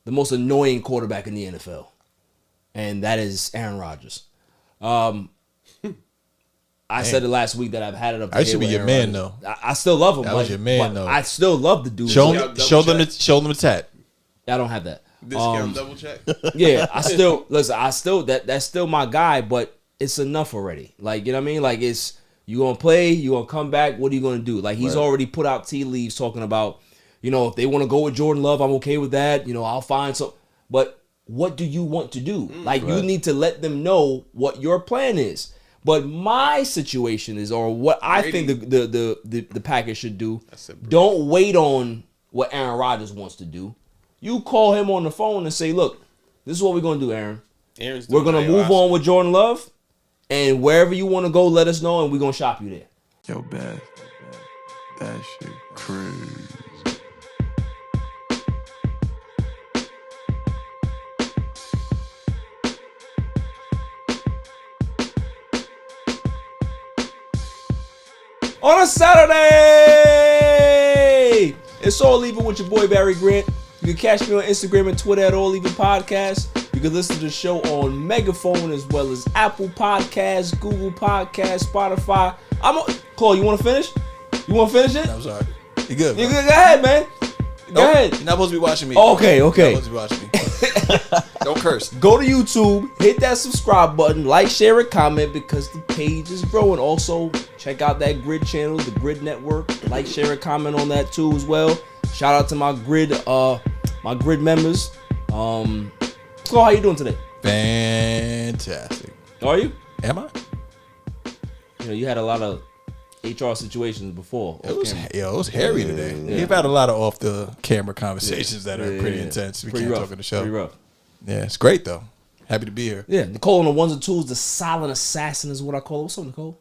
the most annoying quarterback in the NFL, and that is Aaron Rodgers. I said it last week that I've had it up. I should be your man, though. I still love him. That was your man, though. I still love the dude. Show them the tat. I don't have that. Discount double check. Yeah, I still that's still my guy, but it's enough already. Like, you know what I mean? Like, it's you gonna play, you gonna come back. What are you gonna do? Like, he's already put out tea leaves talking about, you know, if they want to go with Jordan Love, I'm okay with that. You know, I'll find some. But what do you want to do? Like, you need to let them know what your plan is. But my situation is, or what I think the Packers should do, don't wait on what Aaron Rodgers wants to do. You call him on the phone and say, look, this is what we're going to do, Aaron. We're going to move on with Jordan Love, and wherever you want to go, let us know, and we're going to shop you there. Yo, Beth, that shit crazy. On a Saturday, it's All Even with your boy Barry Grant. You can catch me on Instagram and Twitter at All Even Podcast. You can listen to the show on Megaphone as well as Apple Podcasts, Google Podcasts, Spotify. Klaw, you want to finish? You want to finish it? I'm sorry. You good? You good? Go ahead, man. Go ahead. You're not supposed to be watching me. Okay. You're not supposed to be watching me. Don't curse. Go to YouTube, hit that subscribe button, like, share, and comment because the page is growing. Also, check out that Grid channel, the Grid Network. Like, share, and comment on that too as well. Shout out to my Grid members. Klaw, how you doing today? Fantastic. Are you? Am I? You know, you had a lot of HR situations before. It was hairy today. Yeah. We've had a lot of off the camera conversations that are pretty intense. We can't talk on the show. Pretty rough. Yeah, it's great though. Happy to be here. Yeah, Nicole on the ones and twos, the silent assassin is what I call it. What's up, Nicole?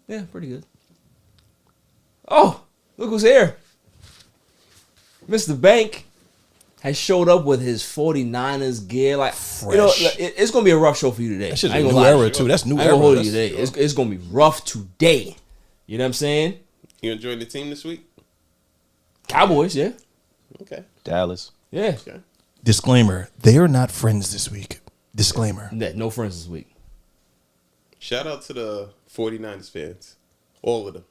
Yeah, pretty good. Oh, look who's here. Mr.Bank has showed up with his 49ers gear. Like, fresh. You know, it's going to be a rough show for you today. That's a new era, too. That's new era. Hold you today. It's going to be rough today. You know what I'm saying? You enjoyed the team this week? Cowboys, yeah. Okay. Dallas. Yeah. Okay. Disclaimer, they are not friends this week. Disclaimer. No friends this week. Shout out to the 49ers fans. All of them.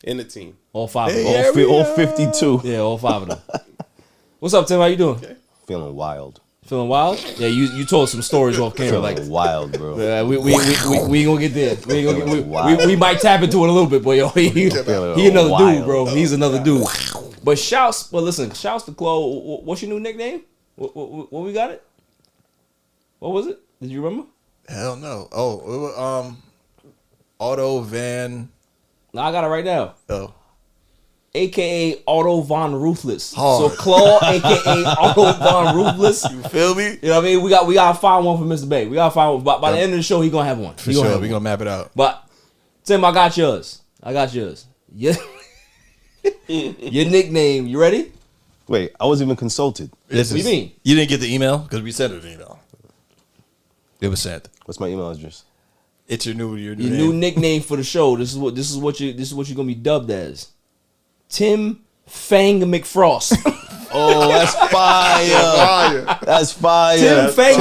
In the team. All five of them. All 52. Yeah, all five of them. What's up, Tim? How you doing? Okay. Feeling wild. Feeling wild? Yeah, you told some stories off camera. Feeling wild, bro. We ain't gonna get there. We might tap into it a little bit, but yo, he another wild, dude, bro. He's another dude. But shouts to Klaw. What's your new nickname? What we got it? What was it? Did you remember? Hell no. Oh, Auto Van. No, I got it right now. Oh. AKA Otto Von Ruthless. Hard. So Klaw, AKA Otto Von Ruthless. You feel me? You know what I mean? We gotta find one for Mr. Bank. We gotta find one. By the end of the show, he gonna have one. For sure. We gonna map it out. But Tim, I got yours. Yeah. Your nickname. You ready? Wait, I wasn't even consulted. What do you mean? You didn't get the email? Because we sent an email. It was sent. What's my email address? It's your new new nickname for the show. This is what you're gonna be dubbed as. Tim Fang McFrost. Oh, that's fire. That's fire. Tim Fang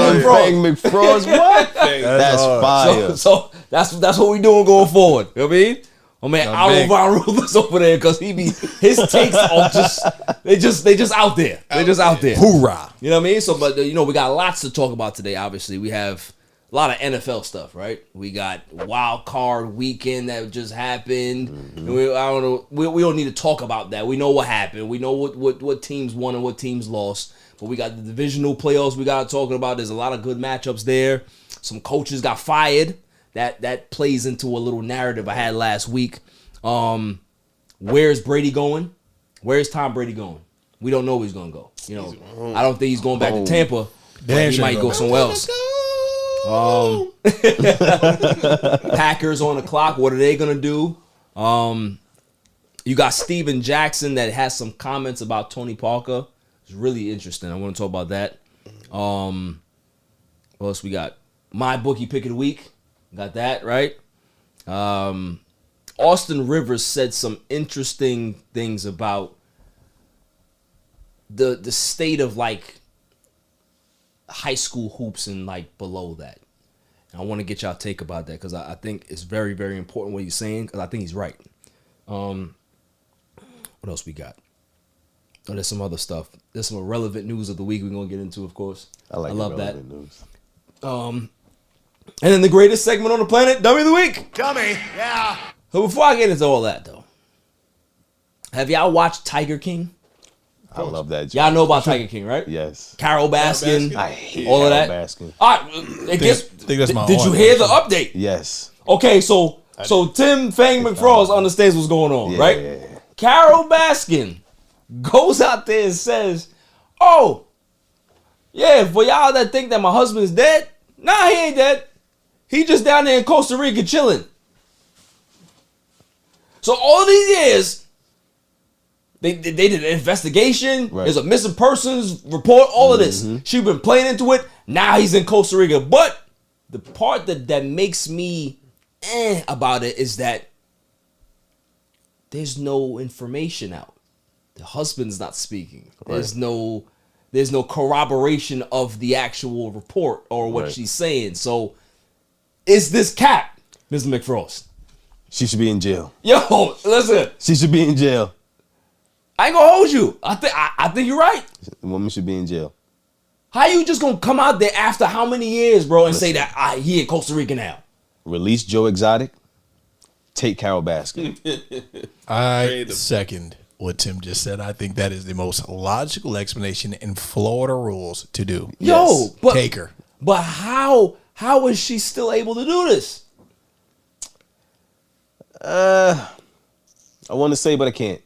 McFrost. What? That's fire. So that's what we doing going forward. You know what I mean? Oh man, Otto Von Ruthless over there because his takes are just out there. They're just out there. Hoorah. You know what I mean? So, but we got lots to talk about today. Obviously, we have a lot of NFL stuff, right? We got wild card weekend that just happened. Mm-hmm. And we don't need to talk about that. We know what happened. We know what teams won and what teams lost. But we got the divisional playoffs we got to talk about. There's a lot of good matchups there. Some coaches got fired. That plays into a little narrative I had last week. Where's Brady going? Where's Tom Brady going? We don't know where he's going to go. You know, I don't think he's going back to Tampa. But he might go somewhere else. Packers on the clock. What are they going to do? You got Steven Jackson that has some comments about Tony Parker. It's really interesting. I want to talk about that. What else we got? My bookie pick of the week. Got that, right? Austin Rivers said some interesting things about the state of like high school hoops and like below that. And I want to get y'all take about that because I think it's very, very important what he's saying because I think he's right. What else we got? Oh, there's some other stuff. There's some irrelevant news of the week we're gonna get into, of course. I love that. News. And then the greatest segment on the planet, Dummy of the Week. Dummy, yeah. So before I get into all that though, have y'all watched Tiger King? I love that. Y'all know about Tiger King, right? Yes. Carol Baskin. I hate all of Carol that. Baskin. All right, I guess. think that's my did you aunt, hear the update? Yes. Okay, so Tim Fang McFrost understands what's going on, right? Yeah. Carol Baskin goes out there and says, "Oh, yeah, for y'all that think that my husband's dead, nah, he ain't dead. He just down there in Costa Rica chilling." So all these years, they did an investigation. Right. There's a missing persons report. All of this. She been playing into it. Now he's in Costa Rica. But the part that makes me about it is that there's no information out. The husband's not speaking. There's no corroboration of the actual report or what she's saying. So is this cap, Mr. McFrost? She should be in jail. Yo, listen. She should be in jail. I ain't gonna hold you. I think you're right. The woman should be in jail. How you just gonna come out there after how many years, bro, and say that he in Costa Rica now? Release 𝐥𝐤𝐤𝐬. Take Carol Baskin. I second what Tim just said. I think that is the most logical explanation in Florida rules to do. Yo, but Take her. But how is she still able to do this? I want to say, but I can't.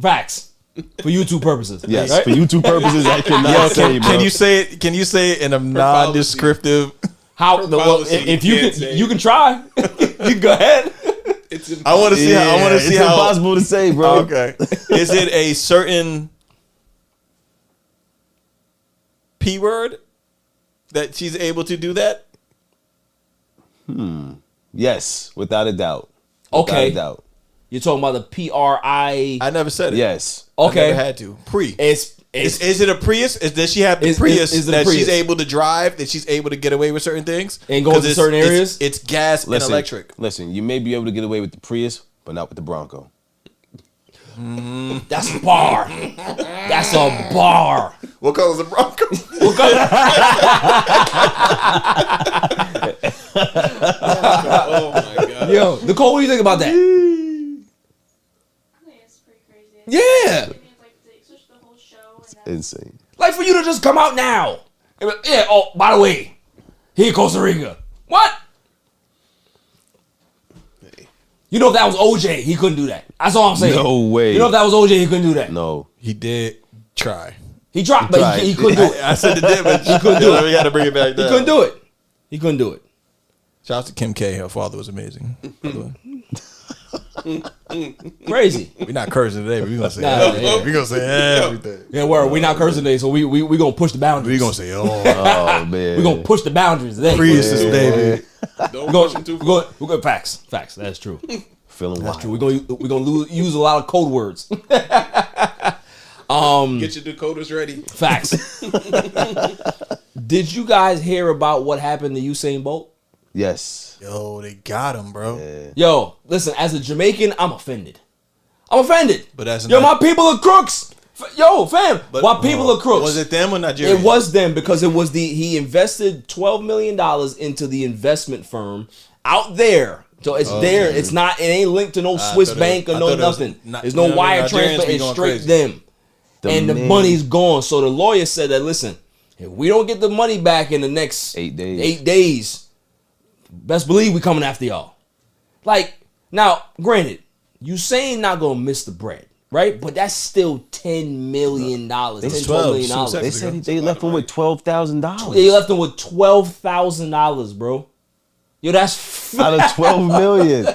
Facts. For YouTube purposes. Yes, right? for YouTube purposes, I cannot say, bro. Can you say it? Can you say it in a non-descriptive? How? Well, if you can try. You can go ahead. It's I want to see. I want to see it's how impossible to say, bro. Okay. Is it a certain P word that she's able to do that? Yes, without a doubt. Okay. Without a doubt. You're talking about the PRI. I never said it. Yes. Okay. I never had to. It's Is it a Prius? Does she have the Prius is it a that Prius? she's able to drive? That she's able to get away with certain things And go into certain areas? It's gas and electric. Listen, you may be able to get away with the Prius, but not with the Bronco. That's a bar. That's a bar. What color's the Bronco? Oh my god. Yo, Nicole, what do you think about that? I think it's pretty crazy. Yeah. I mean, it's like they switched the whole show. And that's Insane. Like for you to just come out now. And be like, yeah, oh, by the way, he in Costa Rica. What? You know if that was OJ, he couldn't do that. That's all I'm saying. No way. You know if that was OJ, he couldn't do that. No. He did try. He tried, but he couldn't do it. I said the difference. He couldn't do it. We got to bring it back He down. couldn't do it. He couldn't do it. Shout out to 𝐤𝐤𝐤. Her father was amazing. By the way. Crazy. We're not cursing today, but we're gonna say Nah, everything. yeah. We're gonna say everything. Yeah, we're not cursing today, so we gonna push the boundaries. We're gonna say, oh, Oh, man. We're gonna push the boundaries today. Prius is baby. Don't push him too far. We're going facts. That's true. Feeling That's wild. true. We're gonna use a lot of code words. Get your decoders ready. Facts. Did you guys hear about what happened to 𝐦𝐤𝐤𝐿? Yes. Yo, they got him, bro. Yo, listen, as a Jamaican, I'm offended. But that's yo, not- my people are crooks. Yo, fam, my people are crooks. Was it them or Nigeria? It was them because it was he invested $12 million into the investment firm out there. So it's there. It's not. It ain't linked to no Swiss thought it bank was- or I no thought it was nothing. not- There's no you know what I mean? wire transfer. Nigerians be It's going straight crazy. them, and the man. money's gone. So the lawyer said that listen, if we don't get the money back in the next 8 days. 8 days, best believe we coming after y'all. Like now, granted, you saying not gonna miss the bread, right? But that's still $10 million. $10, 12 million. They said they left him with $12,000 They left him with $12,000, bro. Yo, that's out of $12 million.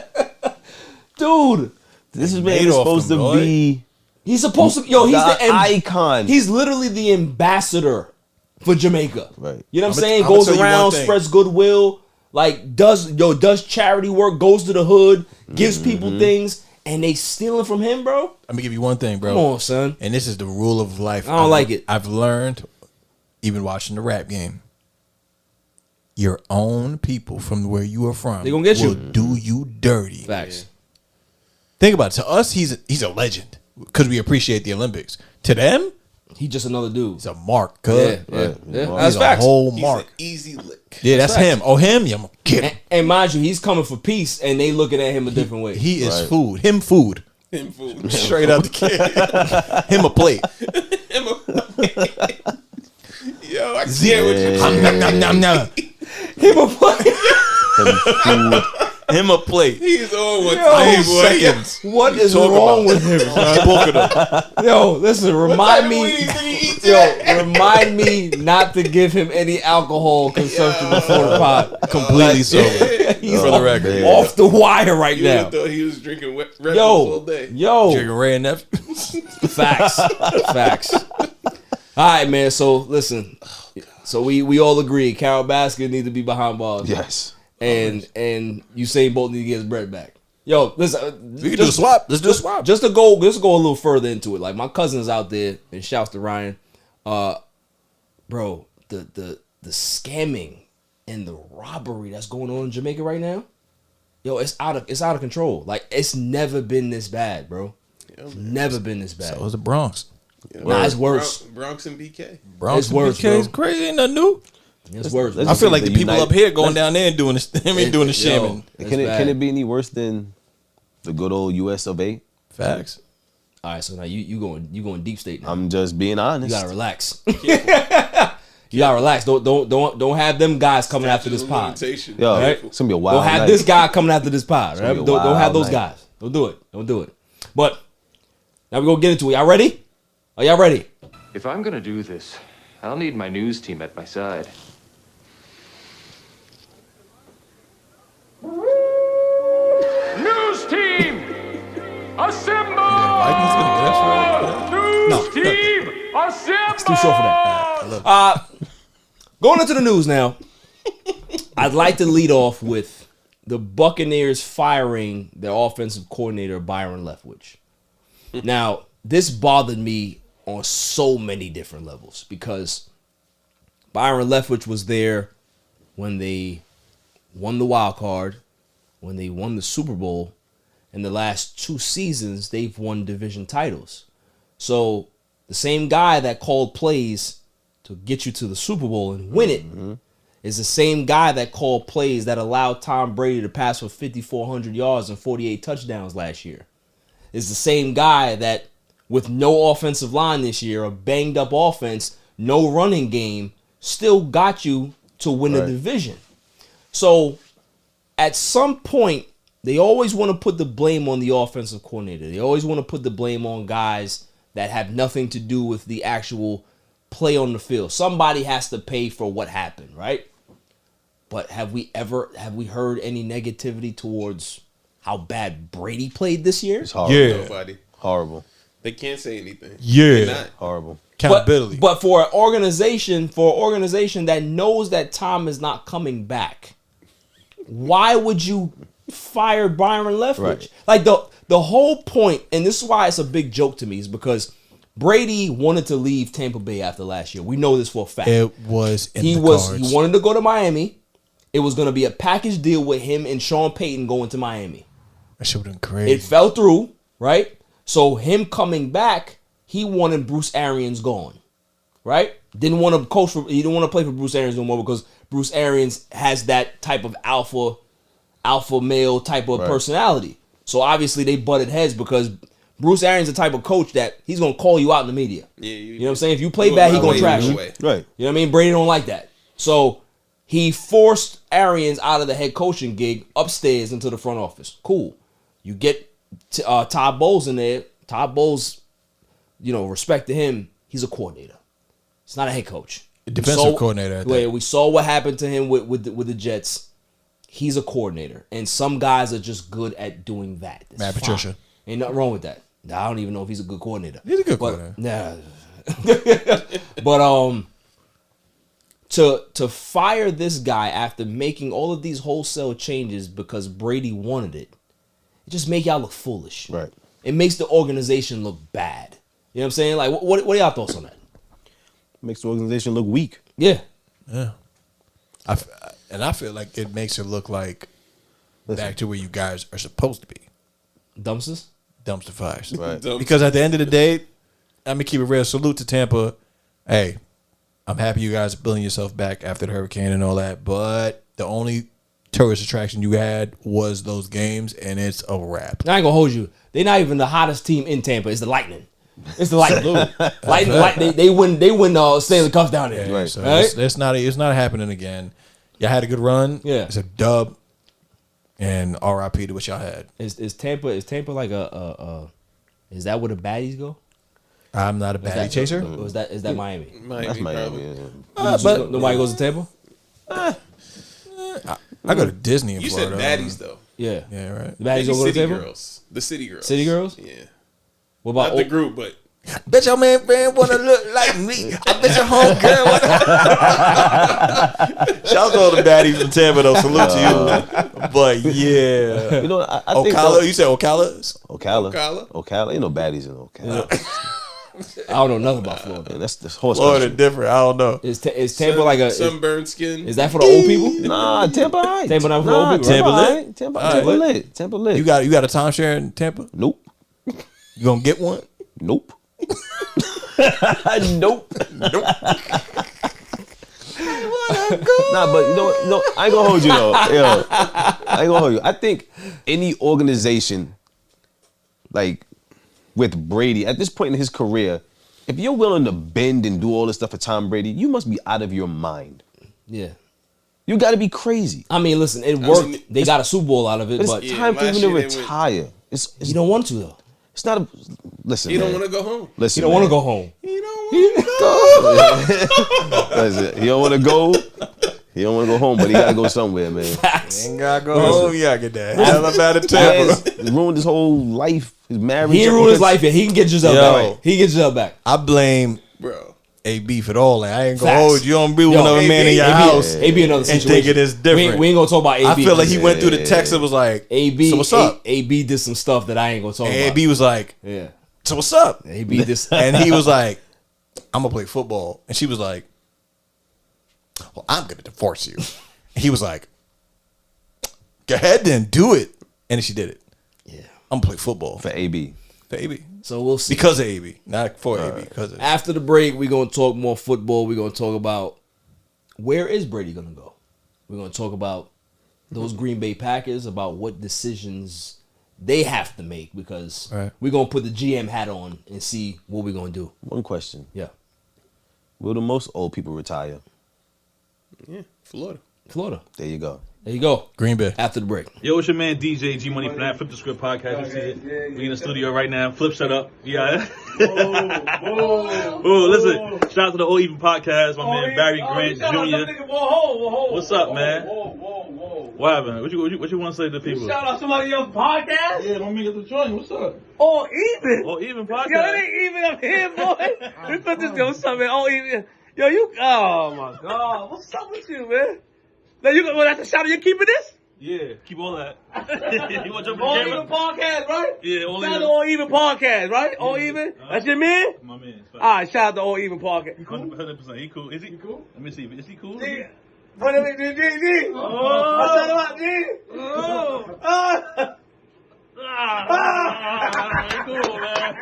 dude. This is made man off supposed him, to boy. be He's supposed to. Yo, he's the the icon. He's literally the ambassador for Jamaica. Right. You know what I'm I'ma saying? tell Goes you one around, thing. spreads goodwill, like does charity work, goes to the hood, gives people things, and they stealing from him, bro. Let me give you one thing, bro. Come on, son. And this is the rule of life. I don't like it. I've learned, even watching the rap game, your own people from where you are from, They gonna get you. will do you dirty. Facts. Think about it. To us, he's a legend because we appreciate the Olympics. To them, He just another dude. he's a mark. Yeah, Cuz. yeah. Well, That's He's facts. a whole He's mark. an easy lick. Yeah, that's facts. him. Oh, him? Yeah, I'm gonna get him. And mind you, he's coming for peace, and they looking at him a different way. He is Right. food. Him food. Him food. Straight out the kid. Him a plate. Yo, I Z- can't with you. Nom, nom, nom, nom. Him a play. Him a plate. He's on one Yo, time, boy. seconds. What is talking wrong about? with him? Book it up. Yo, listen, remind me. Eat Yo, that. remind me not to give him any alcohol consumption before the pod. Completely sober. He's For the record. off the wire right You would now. have thought he was drinking Red Bulls all day. Yo, Drinking Ray and Neff. facts, facts. All right, man. So listen, so we all agree Carol Baskin needs to be behind bars. Yes. and Usain Bolt need to get his bread back. Yo, listen, We can do a swap. Let's do a swap. Just to go a little further into it. Like my cousin's out there, and shouts to Ryan. Bro, the scamming and the robbery that's going on in Jamaica right now, yo, it's out of control. Like it's never been this bad, bro. Never been this bad. So was the Bronx. Yeah, Nah, it's worse. Bronx and BK. Bronx It's worse, BK is bro. crazy. Ain't nothing new. It's worse. let's bro. I feel like the the people United- up here going down there and doing this. Doing the shamming. That's Can bad. it be any worse than the good old US of A? Facts. All right, so now you going deep state now. I'm just being honest. You gotta relax. You gotta relax. Don't have them guys coming after this pod. Yo, Right? it's gonna be a wild Don't have night. this guy coming after this pod. Right? gonna be a Don't have wild those night. guys. Don't do it. Don't do it. But now we're gonna get into it. Y'all ready? Are y'all ready? If I'm gonna do this, I'll need my news team at my side. News team! Assemble! Vikings gonna get us right. News team! Assemble! It's too short for that. Going into the news now. I'd like to lead off with the Buccaneers firing their offensive coordinator Byron Leftwich. Now, this bothered me on so many different levels because Byron Leftwich was there when they won the wild card, when they won the Super Bowl, and the last 2 seasons they've won division titles. So the same guy that called plays to get you to the Super Bowl and win it is the same guy that called plays that allowed Tom Brady to pass for 5,400 yards and 48 touchdowns last year. Is the same guy that, with no offensive line this year, a banged up offense, no running game, still got you to win the division. So at some point, they always want to put the blame on the offensive coordinator. They always want to put the blame on guys that have nothing to do with the actual play on the field. Somebody has to pay for what happened, right? But have we heard any negativity towards how bad Brady played this year? It's horrible. Yeah. Nobody. Horrible. They can't say anything. Yeah. They're not. Horrible. Accountability. But for an organization that knows that Tom is not coming back, why would you fire Byron Leftwich? Right. Like the whole point, and this is why it's a big joke to me, is because Brady wanted to leave Tampa Bay after last year. We know this for a fact. it was in He the was cards. he wanted to go to Miami. It was going to be a package deal with him and Sean Payton going to Miami. That shit would have been crazy. It fell through, right? So him coming back, he wanted Bruce Arians gone, right? Didn't want to coach for. He didn't want to play for Bruce Arians no more because Bruce Arians has that type of alpha male type of personality. So obviously they butted heads because Bruce Arians is the type of coach that he's gonna call you out in the media. Yeah, You know what I'm saying? If you play bad, he gonna trash you. Right. You know what I mean? Brady don't like that. So he forced Arians out of the head coaching gig upstairs into the front office. Cool. You get Todd Bowles in there. Todd Bowles, respect to him, he's a coordinator. It's not a head coach. Defensive coordinator at that. We saw what happened to him with the Jets. He's a coordinator. And some guys are just good at doing that. It's Matt fine. Patricia. Ain't nothing wrong with that. I don't even know if he's a good coordinator. He's a good But, coordinator. Nah. But to fire this guy after making all of these wholesale changes because Brady wanted it it just make y'all look foolish. Right. It makes the organization look bad. You know what I'm saying? Like, what are y'all thoughts on that? Makes the organization look weak. Yeah. Yeah. I feel like it makes it look like back to where you guys are supposed to be. Dumpsters? Dumpster fires. Right. Because at the end of the day, I'm going to keep it real. Salute to Tampa. Hey, I'm happy you guys are building yourself back after the hurricane and all that. But the only tourist attraction you had was those games, and it's a wrap. I ain't gonna hold you. They're not even the hottest team in Tampa. It's the Lightning. It's the Lightning. Lightning. They win Stanley Cups down there. Right. So Right? it's not happening again. Y'all had a good run. Yeah. It's a dub. And RIP to what y'all had. Is Tampa like is that where the baddies go? I'm not a baddie chaser. Or is that Miami? That's Miami. But Nobody goes to Tampa? I go to Disney in You Florida. said baddies though. Yeah. Yeah, right. The baddies Maybe don't go to city Tampa? girls. The city girls. City girls? Yeah. What about Not the group, but Bet your man wanna look like me. I bet your home girl wanna. Shout out to all the baddies from Tampa though. Salute to you. But yeah. You know, I think Ocala, you said Ocala? Ocala. Ain't no baddies in Ocala. I don't know nothing about Florida. Man, that's horse Florida country. different. I don't know. Is Tampa like a sunburned skin. is that for the old people? Nah, Tampa aight. Tampa not for the old people, right? Tampa Tampa lit. Tampa lit. Tampa lit. You got a timeshare in Tampa? Nope. You gonna get one? Nope. Nope. Nah, but you know what? No, I ain't gonna hold you though. Yo, I ain't gonna hold you. I think any organization, like with Brady, at this point in his career, if you're willing to bend and do all this stuff for Tom Brady, you must be out of your mind. Yeah. You got to be crazy. I mean, listen, it worked. They got a Super Bowl out of it, It's but time for him last to year they retire. It's you don't want to though. It's not a listen. You man. don't want to go home. Listen, You don't want to man. go home. You don't want to go. Listen, he don't want to go. He don't want to go home, but he got to go somewhere, man. Ain't gotta go home. You gotta get that hell up out of Tampa. He ruined his whole life, his marriage. He ruined his life yet. He can get Giselle Yo. back. He can get Giselle back. I blame Bro. AB for all that. I ain't gonna Facts. hold you. You don't be with Yo, another man in your house AB another and situation. think it is different. We ain't gonna talk about AB. I feel like he went through the text and was like, AB. so what's up? AB did some stuff that I ain't gonna talk And about. AB was like, Yeah. so what's up? AB this. And he was like, I'm gonna play football. And she was like, well, I'm gonna divorce you. And he was like, go ahead then, do it. And then she did it. Yeah. I'm gonna play football For AB. for AB. So we'll see. Because of AB, not for AB. Because of After the break, we're gonna talk more football. We're gonna talk about where is Brady gonna go. We're gonna talk about those Green Bay Packers, about what decisions they have to make, because Right. we're gonna put the GM hat on and see what we're gonna do. One question. Yeah. Will the most old people retire? Yeah, Florida. Florida. There you go. There you go. Green Bay. After the break. Yo, it's your man DJ G Money from that Flip the Script podcast. You see it? We in the studio right now. Flip, shut up. Yeah. Oh, listen. Shout out to the All Even podcast. My man Barry Grant Jr. What's up, man? What happened? What you want to say to the people? Shout out somebody else's podcast? Yeah, my nigga the joint. What's up? All even. All Even podcast. Yo, it ain't even up here, boy. We put this go something. All even. Yo, you. Oh my God. What's up with you, man? Now you well, that's a shout out. You keeping this? Yeah, keep all that. You want to jump All on the even camera? podcast, right? Yeah, all Shout out even. to All Even podcast, right? All even. That's your man. My man. All right, shout out to All Even podcast. 100%. He cool. Is he cool? Let me see. Is he cool? G. What is it, G? Oh. I said about G. Oh. He cool, man.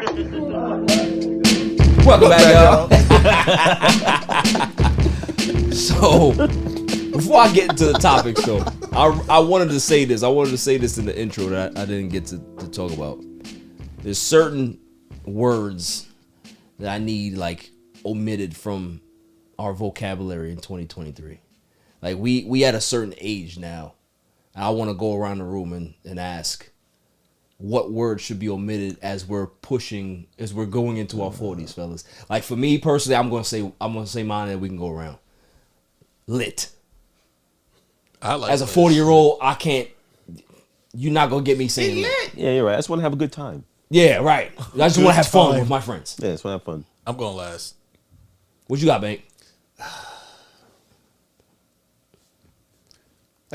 Welcome back, y'all. So, before I get into the topics, though, I wanted to say this. I wanted to say this in the intro that I didn't get to talk about. There's certain words that I need, like, omitted from our vocabulary in 2023. Like, we at a certain age now. And I want to go around the room and ask what words should be omitted as we're going into our 40s, fellas. Like, for me personally, I'm gonna say mine and we can go around. Lit. I like As a this. 40-year-old, I can't. You're not gonna get me saying lit. Yeah, you're right. I just want to have a good time. Yeah, right. I just want to have fun time. with my friends. Yeah, just want to have fun. I'm going last. What you got, Bank? I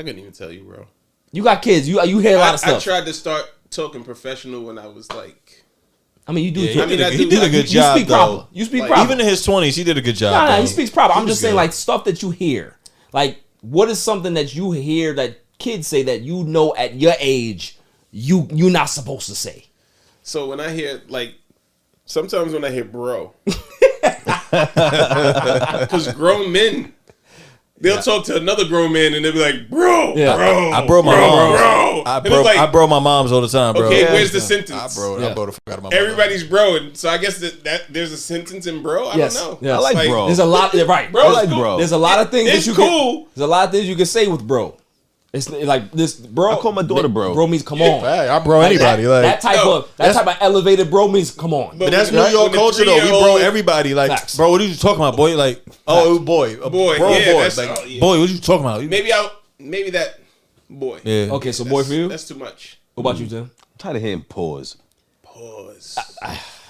couldn't even tell you, bro. You got kids. You hear a lot of I stuff. tried to start talking professional when I was like. I mean, you do. Yeah, I he did a good job, You speak though. proper. You speak Like, proper. Even in his 20s, he did a good job. Nah, though. he speaks proper. I'm He was just saying, good. like, stuff that you hear. Like, what is something that you hear that kids say that you know at your age you're not supposed to say? So when I hear like, sometimes when I hear bro, because grown men, they'll talk to another grown man and they'll be like, bro, Yeah. bro, I bro my mom's. bro. I And it's like, I bro my mom's all the time, bro. okay, Yeah. where's the sentence? I bro the fuck out of my mom. Everybody's bro, and so I guess that there's a sentence in bro. I Yes, don't know. yes. I like bro. There's a lot. Right. Bro, I like bro. There's a lot of things It's that you cool. There's a lot of things you can say with bro. It's like this, bro. I call my daughter bro. Bro means come on. Hey, I bro Like anybody. that type No, of elevated bro means come on. But that's when New York the culture, though. We bro 3-year-old everybody. Like, Facts. bro, what are you talking about, boy? Like, oh, boy. Boy, Bro, yeah, boy. that's- Like, oh, yeah. boy, what are you talking about? Maybe that boy. Yeah. Okay, so boy for you. That's too much. What about you, Tim? I'm tired of hearing pause. Pause.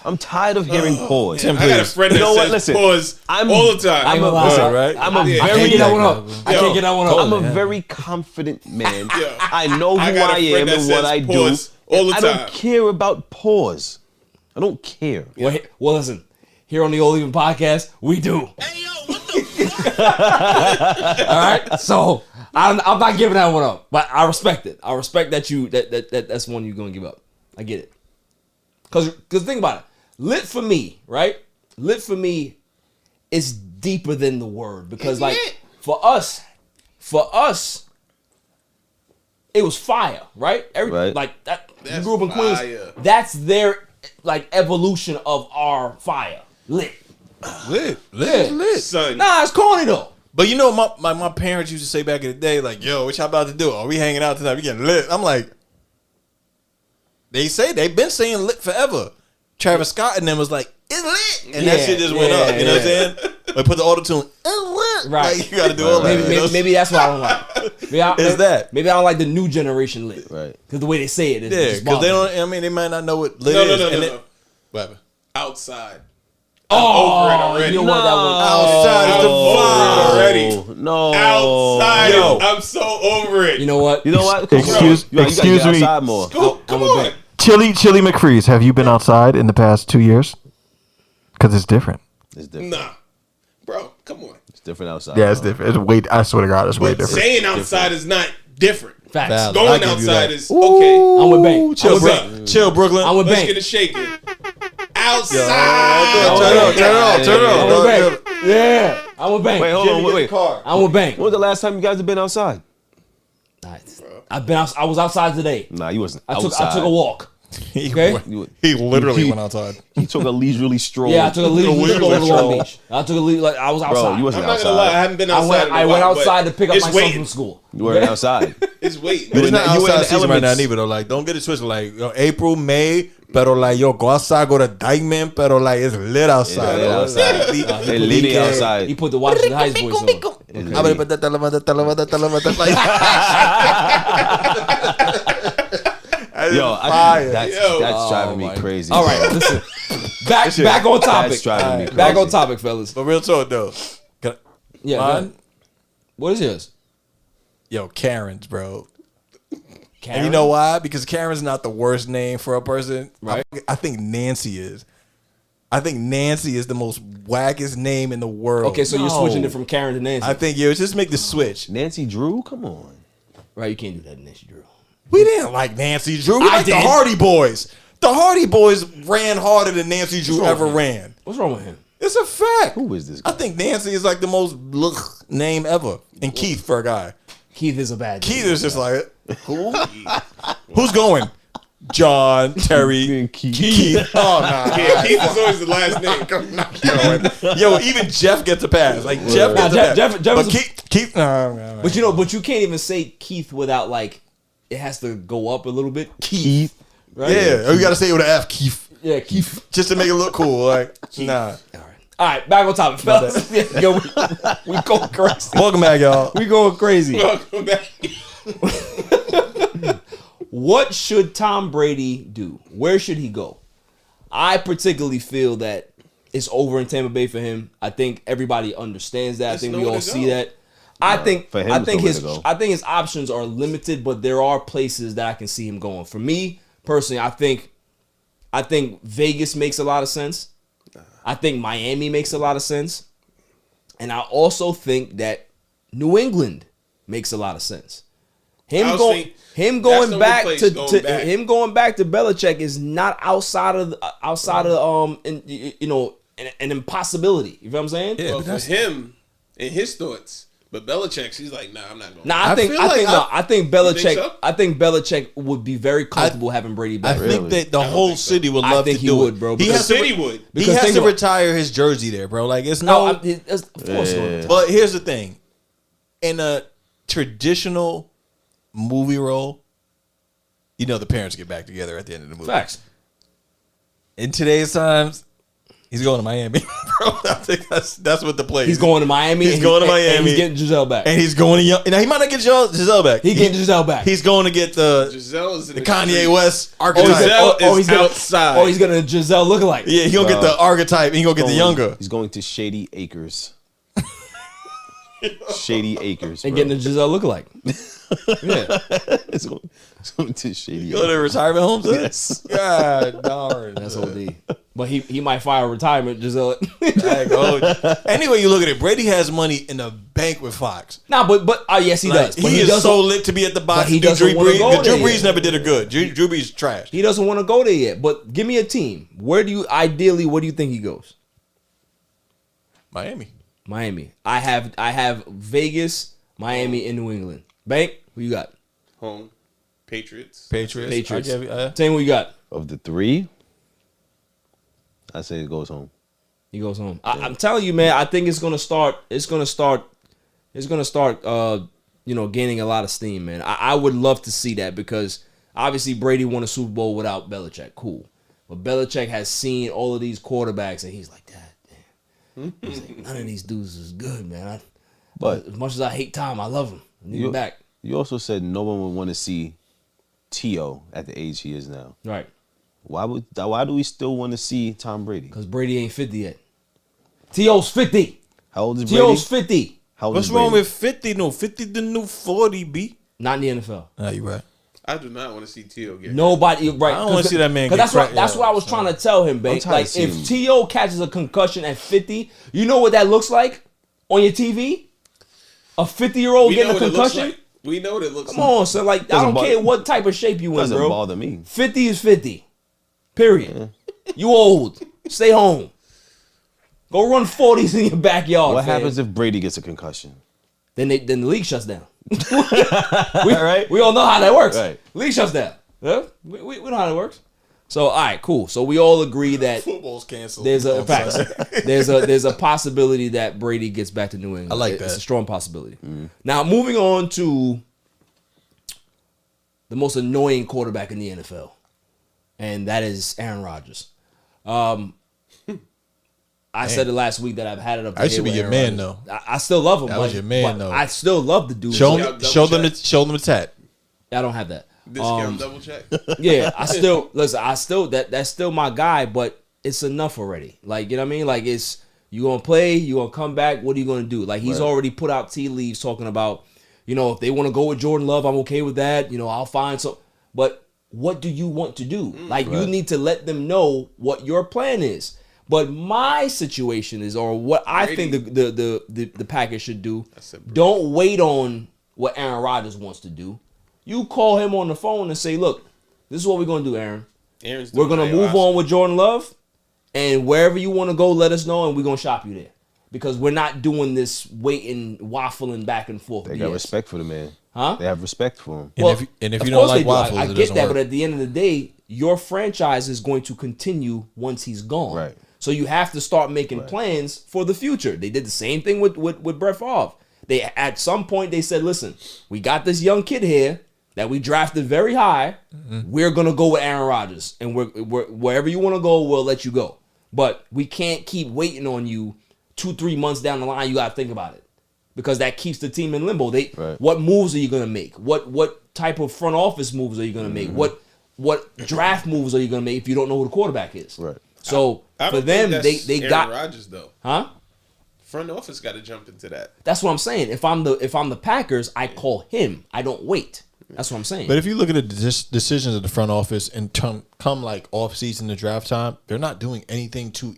I'm tired of hearing pause. Tim, I got a please. friend that You know what? says Listen, pause I'm- all the time. I'm a, gonna listen, lie. Right? I'm a Yeah. I can't very, get that one up. I Yo, can't get that one I'm up. a very confident man. Yeah. I know who I got a I friend am that and what says I do. pause all the I time. don't care about pause. I don't care. Well, listen. Here on the Old Even podcast, we do. Hey, yo, what the All right, so I'm not giving that one up, but I respect it. I respect that that's one you're gonna give up. I get it. Cause think about it. Lit for me, right? Lit for me is deeper than the word because It's like lit. for us, it was fire, right? Right. Like that. You That's grew up in Queens. fire. That's their like evolution of our fire. Lit. Lit. Yeah. son? Nah, it's corny though. But you know what my parents used to say back in the day, like, yo, what y'all about to do? Are we hanging out tonight? We getting lit. I'm like, they've been saying lit forever. Travis Scott and them was like, it's lit. And that Yeah, shit just went yeah, up. You know what I'm yeah. saying? Like, put the auto-tune, it's lit. Right. Like, you got to do all that. Maybe that's what I don't like. Maybe I don't like the new generation lit. Right. Because the way they say it. Yeah, just because they bothers me. don't, I mean, they might not know what lit No, is. no. What happened? Outside. Oh, over it already. you know what that Outside is the Oh, vibe. already. No. Outside. Yo. I'm so over it. You know what? You know what? Excuse- You gotta excuse get me. outside more. Scoop, come on. Chili McFreeze, have you been outside in the past 2 years? Because it's different. It's different. Nah. Bro, come on. It's different outside. Yeah, it's different. It's way. I swear to God, it's way But different. saying outside is not different. Facts. Valid. Going I'll give you outside that. is okay. I'm with Bank. Chill, I'm with Bank. bro. Chill, Brooklyn. I'm with Let's Bank. get it shaking. Outside. Turn it I'm on. with Bank. Yeah. I'm with Bank. Wait, hold on. Wait. I'm with Bank. When was the last time you guys have been outside? Nice. I was outside today. Nah, you wasn't I outside. took a walk. Okay. He literally went outside. He took a leisurely stroll. Yeah, I took a leave to go to Long Beach. I took a leave. Like I was outside. Bro, you wasn't I'm not outside. gonna lie, I haven't been outside. I went outside to pick up my son waiting. from school. You weren't outside. It's waiting. But it's not you were in outside the season right now elements. neither though. Like, don't get it twisted. Like, April, May, pero like, yo, go outside, go to Dykeman, pero like, it's lit outside. lit yo. outside. Like, They leaning outside. He put the Washington Heights boys on. It's I'm lit. Yo, that's driving me crazy. All right, listen. Back on topic. That's driving me crazy. Back on topic, fellas. But real talk though. Can I- Yeah. go Mine? ahead. What is yours? Yo, Karen's, bro. Karen? And you know why? Because Karen's not the worst name for a person. Right. I think Nancy is. I think Nancy is the most wackest name in the world. Okay, so you're switching it from Karen to Nancy. I think, yo, just make the switch. Nancy Drew? Come on. Right, you can't do that, Nancy Drew. We didn't like Nancy Drew. We I like the did. Hardy Boys. The Hardy Boys ran harder than Nancy Drew ever ran. What's wrong with him? It's a fact. Who is this I guy? think Nancy is like the most name ever. And Keith for a guy. Keith is a bad Keith name. is just like, who? Who's going? John, Terry, Keith. Oh, nah. Yeah, Keith is always the last name. Yo, even Jeff gets a pass. Like, Jeff Nah, gets a pass. Jeff But is a- Keith, no. But you can't even say Keith without like it has to go up a little bit. Keith. Right? Yeah, or you got to say it with an F, Keith. Yeah, Keith. Just to make it look cool. Like, nah. All right, back on topic, fellas. Yo, we going crazy. Welcome back, y'all. We going crazy. Welcome back. What should Tom Brady do? Where should he go? I particularly feel that it's over in Tampa Bay for him. I think everybody understands that. There's I think we nowhere all to see go. that. I think for him, it's nowhere to go. I think his options are limited, but there are places that I can see him going. For me, personally, I think Vegas makes a lot of sense. I think Miami makes a lot of sense. And I also think that New England makes a lot of sense. Him going back to Belichick is not outside of an impossibility. You know what I'm saying? Yeah, well, for him and his thoughts. But Belichick, she's like, nah, I'm not going. Nah, I think Belichick. So? I think Belichick would be very comfortable having Brady back. I think that the whole city would love to do it. He would, bro. He has to retire his jersey there, bro. Like it's no. But here's the thing: in a traditional movie role, you know, the parents get back together at the end of the movie. Facts. In today's times, he's going to Miami, bro. I think that's what the play is. He's going to Miami. He's going to Miami. And he's getting Giselle back. And he's going to now he might not get Giselle back. He's getting Giselle back. He's going to get the Kanye West archetype. He's outside. Or he's gonna Giselle lookalike. Yeah, he's gonna get the archetype. And he's gonna get the younger. He's going to Shady Acres. Shady Acres, and getting the Giselle lookalike. Yeah, it's going to Shady. Go to retirement homes. Yes. God darn, that's OD. But he might fire retirement, Giselle. Anyway, you look at it. Brady has money in the bank with Fox. Nah, but yes, he does. But he is so lit to be at the box. He doesn't want to go there. Drew Brees never did a good. Drew Brees trash. He doesn't want to go there yet. But give me a team. Where do you think he goes? Miami. I have Vegas, Miami, and New England. Bank, who you got? Home. Patriots. Tell me what you got. Of the three, I say it goes home. He goes home. I'm telling you, man. I think it's gonna start. Gaining a lot of steam, man. I would love to see that because obviously Brady won a Super Bowl without Belichick. Cool, but Belichick has seen all of these quarterbacks, and he's like, damn. He's like, none of these dudes is good, man. But as much as I hate Tom, I love him. I need him back. You also said no one would want to see T.O. at the age he is now. Right. Why do we still want to see Tom Brady? Because Brady ain't 50 yet. T.O.'s 50. How old is Brady? T.O.'s 50. What's wrong with 50? No, 50 the new 40, B. Not in the NFL. Nah, you right. I do not want to see T.O. get nobody right. I don't want to see that man get Because that's what I was trying to tell him, babe. Like if T.O. catches a concussion at 50, you know what that looks like on your TV? A 50-year-old getting a concussion? We know what it looks like. Come on, son. Like, I don't care what type of shape you in, bro. Doesn't bother me. 50 is 50. Period. Yeah. You old. Stay home. Go run 40s in your backyard. What happens if Brady gets a concussion? Then the league shuts down. We all know how that works. Right. League shuts down. Yeah? We know how that works. So all right, cool. So we all agree that football's canceled. There's a possibility that Brady gets back to New England. I like that. It's a strong possibility. Now moving on to the most annoying quarterback in the NFL, and that is Aaron Rodgers. I said it last week that I've had it up. I should be your man though. I still love him. That was your man though. I still love the dude. Show them the tat. I don't have that. Discount double check. Yeah, that's still my guy, but it's enough already. Like, you know what I mean? Like, it's you gonna play, you gonna come back. What are you gonna do? Like, he's already put out tea leaves talking about, if they want to go with Jordan Love, I'm okay with that. I'll find some. But what do you want to do? You need to let them know what your plan is. But my situation is, or what I think the package should do, don't wait on what Aaron Rodgers wants to do. You call him on the phone and say, look, this is what we're going to do, Aaron. We're going to move on with Jordan Love, and wherever you want to go, let us know, and we're going to shop you there. Because we're not doing this waiting, waffling back and forth. They got respect for the man. Huh? They have respect for him. And if you don't like waffles, I get that, but at the end of the day, your franchise is going to continue once he's gone. Right. So you have to start making plans for the future. They did the same thing with Brett Favre. At some point they said, listen, we got this young kid here that we drafted very high. We're gonna go with Aaron Rodgers, and we're wherever you want to go, we'll let you go. But we can't keep waiting on you 2-3 months down the line. You gotta think about it, because that keeps the team in limbo. What moves are you gonna make? What type of front office moves are you gonna make? What draft moves are you gonna make if you don't know who the quarterback is? Right. So for them, they got Aaron Rodgers though. Huh? Front office got to jump into that. That's what I'm saying. If I'm the Packers, I call him. I don't wait. That's what I'm saying. But if you look at the decisions of the front office and come like off season to draft time, they're not doing anything to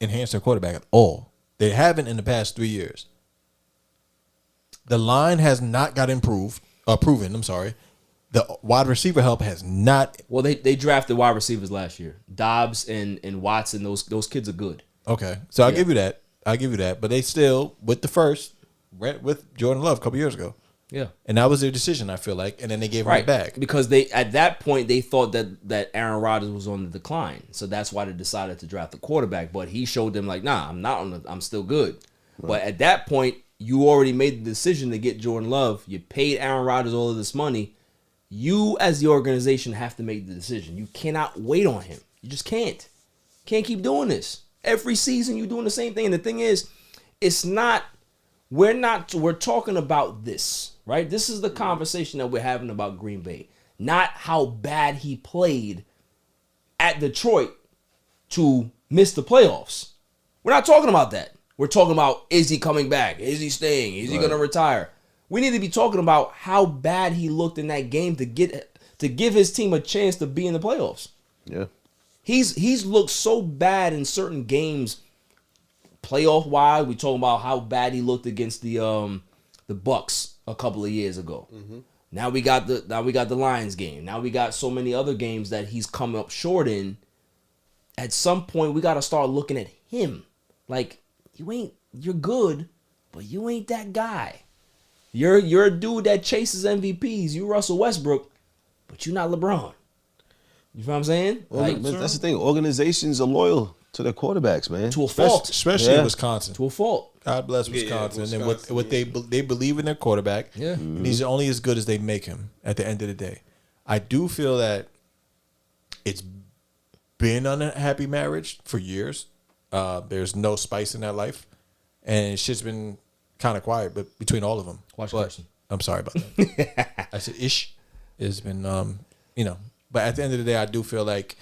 enhance their quarterback at all. They haven't in the past 3 years. The line has not got proven. I'm sorry. The wide receiver help has not. Well, they drafted wide receivers last year. Dobbs and Watson. Those kids are good. Okay, so I'll give you that. But they still with the first with Jordan Love a couple years ago. Yeah, and that was their decision. I feel like, and then they gave him back because they at that point they thought that Aaron Rodgers was on the decline, so that's why they decided to draft the quarterback. But he showed them like, nah, I'm not on. I'm still good. Right. But at that point, you already made the decision to get Jordan Love. You paid Aaron Rodgers all of this money. You as the organization have to make the decision. You cannot wait on him. You just can't. Can't keep doing this. Every season you're doing the same thing. And the thing is, we're talking about this, right? This is the conversation that we're having about Green Bay. Not how bad he played at Detroit to miss the playoffs. We're not talking about that. We're talking about, is he coming back? Is he staying? Is he going to retire? We need to be talking about how bad he looked in that game to give his team a chance to be in the playoffs. Yeah. He's looked so bad in certain games, playoff wise. We talking about how bad he looked against the Bucks a couple of years ago. Mm-hmm. Now we got the Lions game. Now we got so many other games that he's come up short in. At some point, we got to start looking at him like you're good, but you ain't that guy. You're a dude that chases MVPs. You Russell Westbrook, but you're not LeBron. You know what I'm saying? Well, that's the thing. Organizations are loyal to their quarterbacks, man. To a fault. Especially in Wisconsin. To a fault. God bless Wisconsin. And what they believe in their quarterback. Yeah. And he's only as good as they make him at the end of the day. I do feel that it's been an unhappy marriage for years. There's no spice in that life. And shit's been kind of quiet, but between all of them. Watch person. I'm sorry about that. I said ish. It's been, but at the end of the day, I do feel like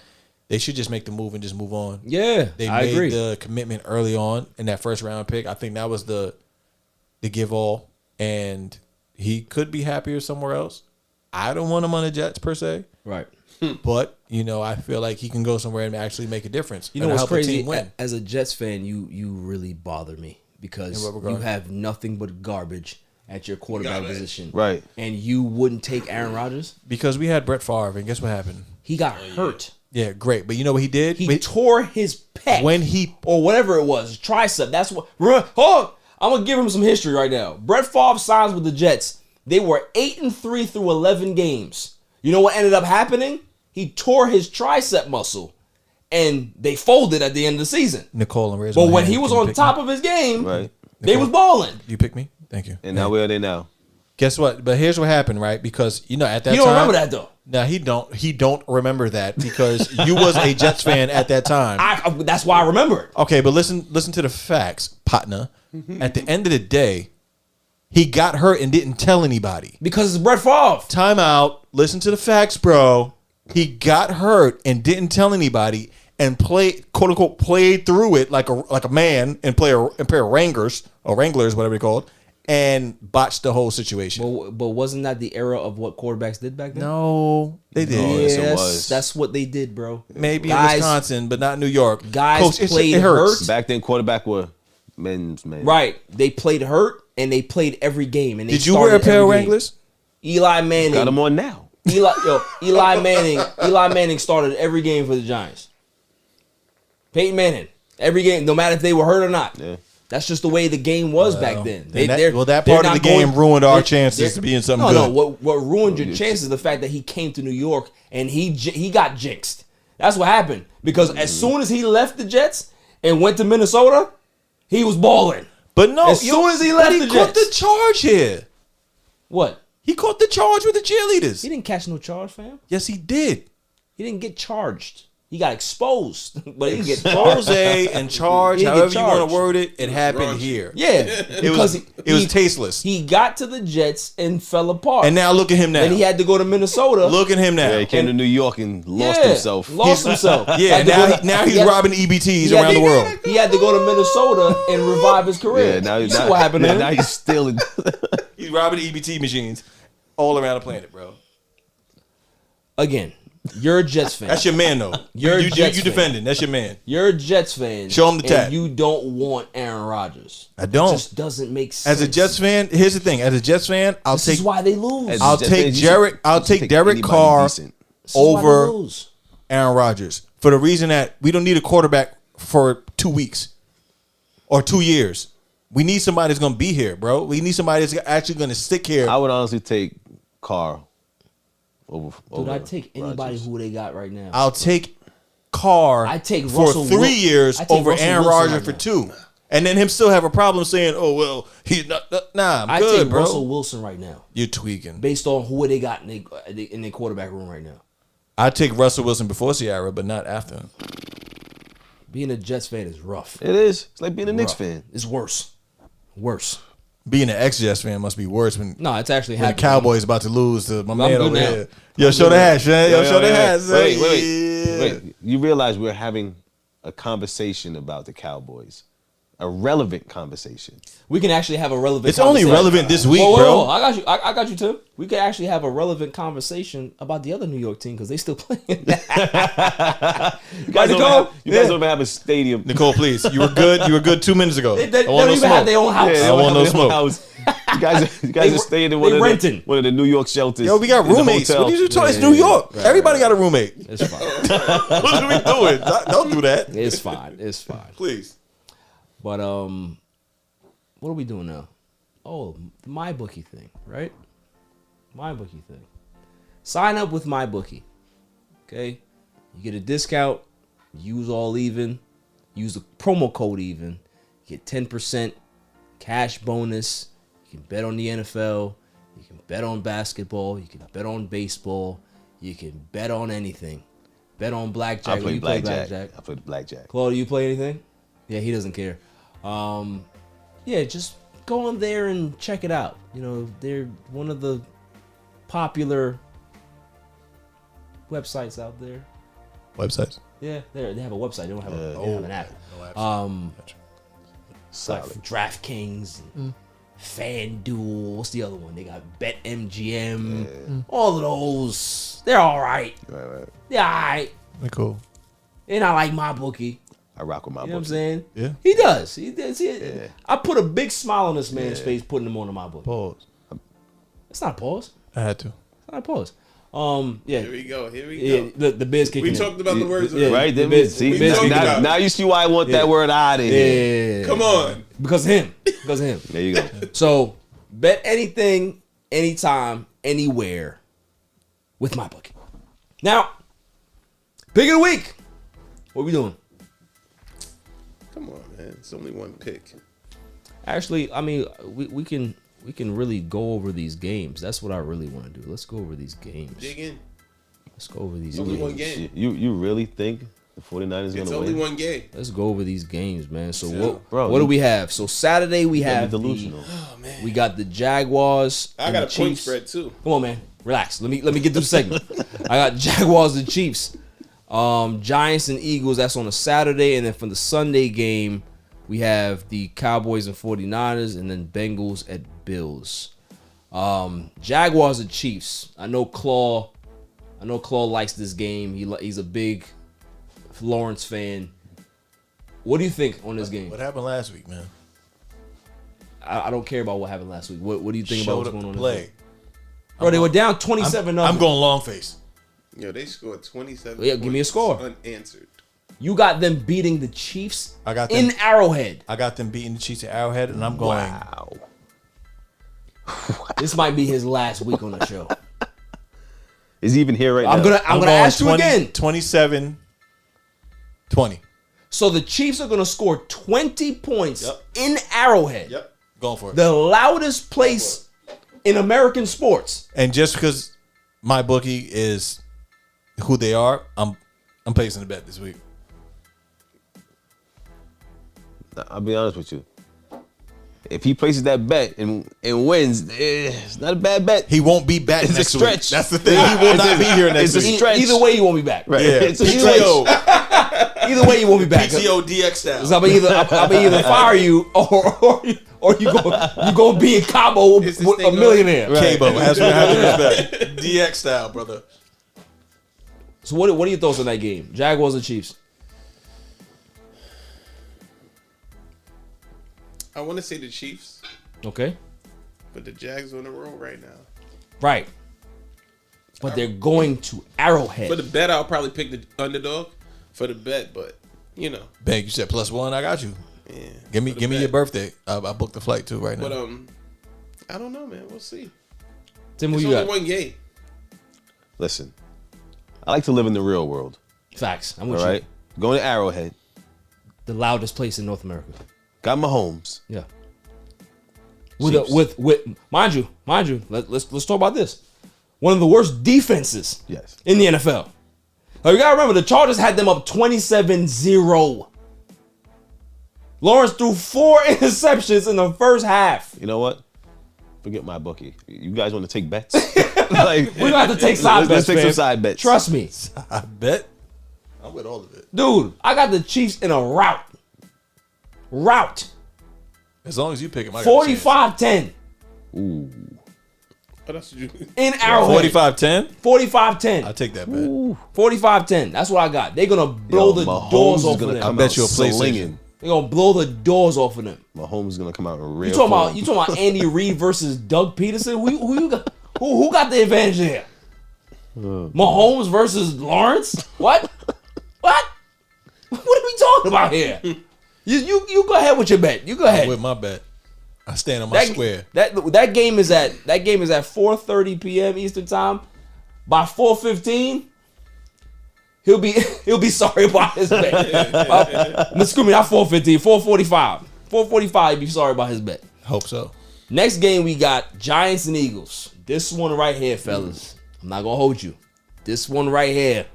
they should just make the move and just move on. Yeah, they I made agree. the commitment early on in that first round pick. I think that was the give all, and he could be happier somewhere else. I don't want him on the Jets per se, right? But I feel like he can go somewhere and actually make a difference. You know what's crazy? As a Jets fan, you really bother me because you have nothing but garbage at your quarterback position. Right. And you wouldn't take Aaron Rodgers? Because we had Brett Favre, and guess what happened? He got hurt. Yeah, great. But you know what he did? He tore his pec. Or whatever it was, tricep. That's what. I'm going to give him some history right now. Brett Favre signs with the Jets. They were 8-3 through 11 games. You know what ended up happening? He tore his tricep muscle. And they folded at the end of the season. Nicole and Reyes. But when he was on top of his game, right, they was balling. You pick me? Thank you. And now where are they now? Guess what? But here's what happened, right? Because at that time, you don't remember that though. No, he don't. He don't remember that because you was a Jets fan at that time. That's why I remember it. Okay, but listen to the facts, partner. At the end of the day, he got hurt and didn't tell anybody because it's Brett Favre. Time out. Listen to the facts, bro. He got hurt and didn't tell anybody and played, quote unquote, played through it like a man and play a pair of Wranglers or Wranglers, whatever they called. And botched the whole situation. But wasn't that the era of what quarterbacks did back then? No, they did. Yes, it was. That's what they did, bro. Maybe in Wisconsin, but not New York. Guys Coach, played it hurts. hurt. Back then, quarterback were men's men. Right. They played hurt, and they played every game. And they did you wear a pair of Wranglers? Eli Manning. Got them on now. Eli Manning started every game for the Giants. Peyton Manning. Every game, no matter if they were hurt or not. Yeah. That's just the way the game was back then. That part of the game ruined our chances to be in something good. No, what ruined your chances is the fact that he came to New York and he got jinxed. That's what happened. Because as soon as he left the Jets and went to Minnesota, he was balling. But no, as soon as he left the Jets. He caught the charge here. What? He caught the charge with the cheerleaders. He didn't catch no charge, fam. Yes, he did. He didn't get charged. He got exposed, but he didn't get expose and charge, however you want to word it. It happened here. Yeah, it was tasteless. He got to the Jets and fell apart. And now look at him now. Then he had to go to Minnesota. Look at him now. Yeah, he came to New York and lost himself. Yeah, now he's robbing EBTs around the world. He had to go to Minnesota and revive his career. Yeah, now you see what happened to him? Now he's stealing. He's robbing EBT machines. all around the planet, bro. Again, you're a Jets fan. That's your man, though. You're you a Jets fan. defending. That's your man. You're a Jets fan. Show him the tap. And you don't want Aaron Rodgers. I don't. It just doesn't make sense. As a Jets fan, here's the thing. As a Jets fan, This is why they lose. I'll take Derek Carr over Aaron Rodgers for the reason that we don't need a quarterback for 2 weeks or 2 years. We need somebody that's going to be here, bro. We need somebody that's actually going to stick here. I would honestly take Carr over. Dude, I'd take anybody who they got right now. I'll take Carr I take for Russell 3 years over Russell Aaron Wilson Rodgers right for now. 2. And then him still have a problem saying, oh, well, he's not. Nah, I'm I good, take bro. Russell Wilson right now. You're tweaking. Based on who they got in their quarterback room right now. I'd take Russell Wilson before Ciara, but not after him. Being a Jets fan is rough. It is. It's like being a Knicks fan. It's worse. Worse. Being an ex-Jets fan must be worse when No, it's actually when the happening. Cowboys about to lose to my man good over now. here. Yo, show the hash, man. Yo, show the hash. Wait. You realize we're having a conversation about the Cowboys. A relevant conversation. We can actually have a relevant It's only conversation. relevant this week, Whoa, bro. I got you. I got you, Tim. We could actually have a relevant conversation about the other New York team because they still playing. You guys don't have a stadium. Nicole, please. You were good. You were good 2 minutes ago. They I don't want no even have smoke. their own house. I want no smoke. You guys are staying in one of the New York shelters. Yo, we got in the roommates. hotel. What are you talking? It's New York. Right, Everybody got a roommate. It's fine. What are we doing? Don't do that. It's fine. It's fine. Please. But what are we doing now? Oh, the MyBookie thing, right? MyBookie thing. Sign up with MyBookie. Okay? You get a discount. Use all even. Use the promo code even. You get 10% cash bonus. You can bet on the NFL. You can bet on basketball. You can bet on baseball. You can bet on anything. Bet on blackjack. I play You blackjack. I play blackjack. Claw, do you play anything? Yeah, he doesn't care. Yeah, just go on there and check it out. You know, they're one of the popular websites out there. Websites? Yeah, they have a website. They don't have, they don't have an app. Like DraftKings, and FanDuel. What's the other one? They got BetMGM. All of those. They're all right. Right. They're all right. They're cool. They're not like MyBookie. I rock with my You know what I'm saying? Yeah. He does. He does. I put a big smile on this man's face putting him on my book. Pause. It's not a pause. I had to. It's not a pause. Yeah. Here we go. Here we go. The biz kicking We in. talked about the words. Right? the Then biz- see, the biz kicking in. now you see why I want that word out of here. Yeah. Come on. Because of him. Because of him. There you go. So bet anything, anytime, anywhere with MyBookie. Now, pick of the week. What we doing? Come on, man. It's only one pick. Actually, I mean, we can really go over these games. That's what I really want to do. Let's go over these games. Dig in. Let's go over these Only games. one game. You really think the 49ers It's going to only win? one game. Let's go over these games, man. So Bro, what do we have? So Saturday we have delusional. we got the Jaguars. I and got the a point Chiefs. spread too. Come on, man. Relax. Let me get through the segment. I got Jaguars and Chiefs. Giants and Eagles, that's on a Saturday. And then for the Sunday game, we have the Cowboys and 49ers, and then Bengals at Bills. Jaguars and Chiefs. I know Klaw likes this game. He's a big Lawrence fan. What do you think on this game? What happened last week, man? I don't care about what happened last week. What do you think about what's going on this play. week? Bro, they were down 27-0. I'm going long face. Yo, they scored 27. Yeah, give me a score. Unanswered. You got them beating the Chiefs I got them, in Arrowhead. I got them beating the Chiefs at Arrowhead, and I'm going. Wow. This might be his last week on the show. Is he even here right I'm now? gonna ask you again. 27-20. So the Chiefs are gonna score 20 points in Arrowhead. Yep. Going for it. The loudest place in American sports. And just because my bookie is who they are, I'm placing a bet this week. I'll be honest with you. If he places that bet and wins, it's not a bad bet. He won't be back It's next a stretch. week. That's the thing. He will not be here next It's a week. stretch. Either way, you won't be back. Right. Yeah. It's a stretch. Either way, you won't be back. PTO DX style. 'Cause I'm gonna either fire you or or you gonna be in Cabo with a millionaire. Cabo, has respect. DX style, brother. So what are your thoughts on that game? Jaguars and Chiefs. I want to say the Chiefs, Okay. but the Jags on the road right now. Right. But they're going to Arrowhead. For the bet, I'll probably pick the underdog for the bet, but you know. Bank, you said +1. I got you. Yeah. Give me your birthday. I booked the flight too right now. But I don't know, man. We'll see. Tim, who It's you only got? one game. Listen, I like to live in the real world. Facts. I'm All with right, you. going to Arrowhead. The loudest place in North America. Got Mahomes. Yeah. Chiefs. With mind you, let's talk about this. One of the worst defenses Yes. in the NFL. Now you gotta remember the Chargers had them up 27-0. Lawrence threw 4 interceptions in the first half. You know what? Forget my bookie. You guys want to take bets? Like, We're gonna have to take side let's bets. take some man. side bets. Trust me. I bet. I'm with all of it. Dude, I got the Chiefs in a rout. As long as you pick him, I got 45-10 Ooh. Oh, that's what you. in Arrowhead. 45-10. 45-10. I take that bet. 45-10. That's what I got. They're gonna blow the Mahomes doors is off of gonna them. come I bet out you a PlayStation. slinging. They're gonna blow the doors off of them. Mahomes is gonna come out in real. You talking form. about Andy Reid versus Doug Peterson? Who you got? Who got the advantage there? Mahomes versus Lawrence? What? What? What are we talking about here? You go ahead with your bet. You go ahead. With my bet, I stand on my square. That game is at 4:30 p.m. Eastern time. By 4:15, he'll be sorry about his bet. Excuse me, not 4:15, 4:45. 4:45, he'll be sorry about his bet. Hope so. Next game we got Giants and Eagles. This one right here, fellas. I'm not gonna hold you. This one right here.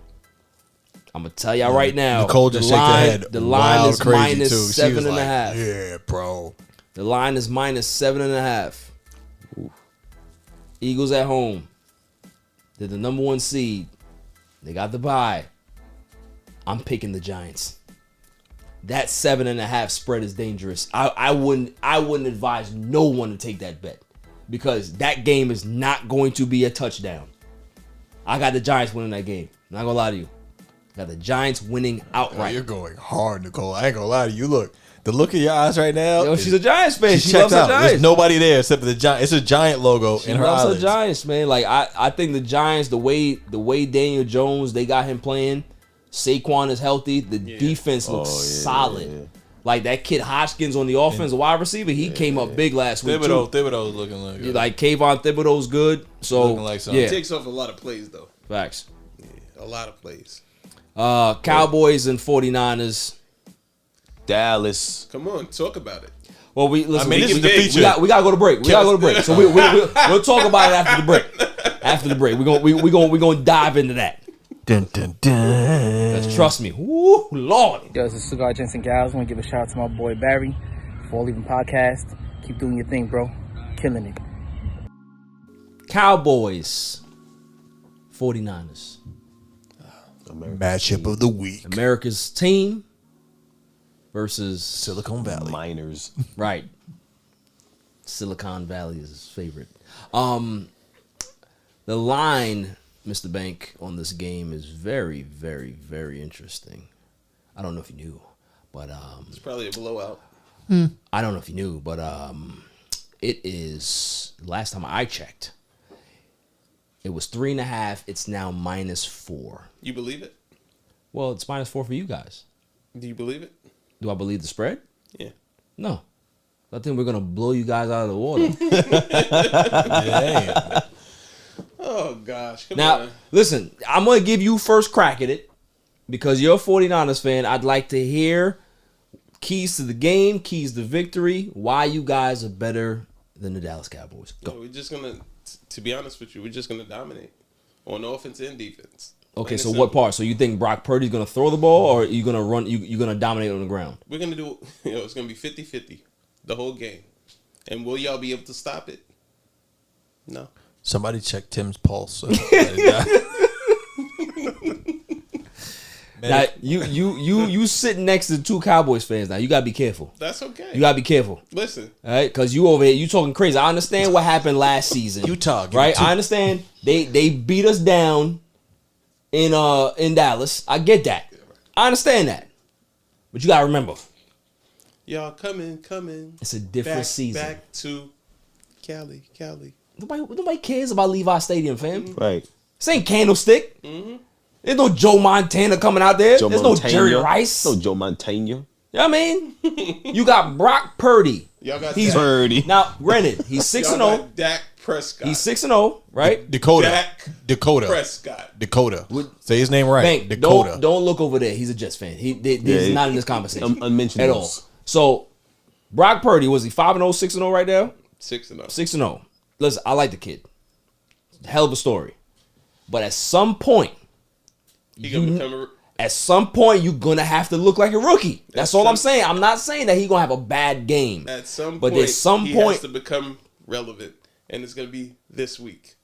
I'm gonna tell y'all right now. Nicole just shake her head. The line Wild is crazy minus too. She was 7.5. Yeah, bro. The line is minus 7.5. Eagles at home. They're the number 1 seed. They got the bye. I'm picking the Giants. That 7.5 spread is dangerous. I wouldn't advise no one to take that bet because that game is not going to be a touchdown. I got the Giants winning that game. Not gonna lie to you. Got the Giants winning outright. You're going hard, Nicole. I ain't gonna lie to you. Look, the look in your eyes right now. Yo, she's a Giants fan. She checked loves her out. Giants. There's nobody there except for the Giant. It's a Giant logo She in her loves eyelids. her Giants, man. Like I think the Giants, the way Daniel Jones, they got him playing. Saquon is healthy. The defense looks solid. Yeah. Like that kid Hodgkins on the offense, a wide receiver, he came up big last week too. Thibodeau's looking like Kayvon Thibodeau's good. So looking like something. He takes off a lot of plays though. Facts. Yeah, a lot of plays. Cowboys and 49ers. Dallas. Come on, talk about it. Well, this is the feature. We gotta go to break. We gotta go to break. So we'll talk about it after the break. After the break, we're gonna dive into that. Dun, dun, dun. Trust me. Woo, Lord. Yo, this is Cigar Gents and Gals. I want to give a shout out to my boy Barry for All Even Podcast. Keep doing your thing, bro. Killing it. Cowboys, 49ers. Matchup of the week. America's team versus Silicon Valley. Miners. Right. Silicon Valley is his favorite. The line, Mr. Bank, on this game is very, very, very interesting. I don't know if you knew, but it's probably a blowout. I don't know if you knew, but it is. Last time I checked, it was 3.5. It's now -4. You believe it? Well, it's -4 for you guys. Do you believe it? Do I believe the spread? Yeah. No. I think we're gonna blow you guys out of the water. Damn. Oh gosh. Come Now, on. listen, I'm gonna give you first crack at it because you're a 49ers fan. I'd like to hear keys to the game, keys to victory, why you guys are better than the Dallas Cowboys. Go. No, we're just gonna. To be honest with you, we're just gonna dominate on offense and defense. Okay, Plain so and what simple. part? So you think Brock Purdy's gonna throw the ball, or are you gonna run? You're gonna dominate on the ground? We're gonna do. It's gonna be 50-50 the whole game, and will y'all be able to stop it? No. Somebody check Tim's pulse. Now, you sitting next to two Cowboys fans now. You gotta be careful. That's okay. You gotta be careful. Listen. All right, because you over here, you talking crazy. I understand what happened last season. Utah, right? I understand they beat us down in Dallas. I get that. I understand that. But you gotta remember, y'all coming. It's a different season. Back to Cali. Nobody cares about Levi Stadium, fam. Right. This ain't Candlestick. Mm-hmm. There's no Joe Montana coming out there. There's no Jerry Rice. No Joe Montana. You know what I mean? You got Brock Purdy. Y'all got Purdy. Now, granted, he's 6-0. Dak Prescott. He's 6-0, right? Dakota. Prescott. Dakota. Say his name right. Bank, Dakota. Don't look over there. He's a Jets fan. He's not in this conversation unmentioned at all. So, Brock Purdy, was he 5-0, 6-0 right now? 6-0. 6-0. Listen, I like the kid. Hell of a story. But at some point, at some point, you're gonna have to look like a rookie. That's all I'm saying. I'm not saying that he's gonna have a bad game. At some but point, there's some he point has to become relevant, and it's gonna be this week.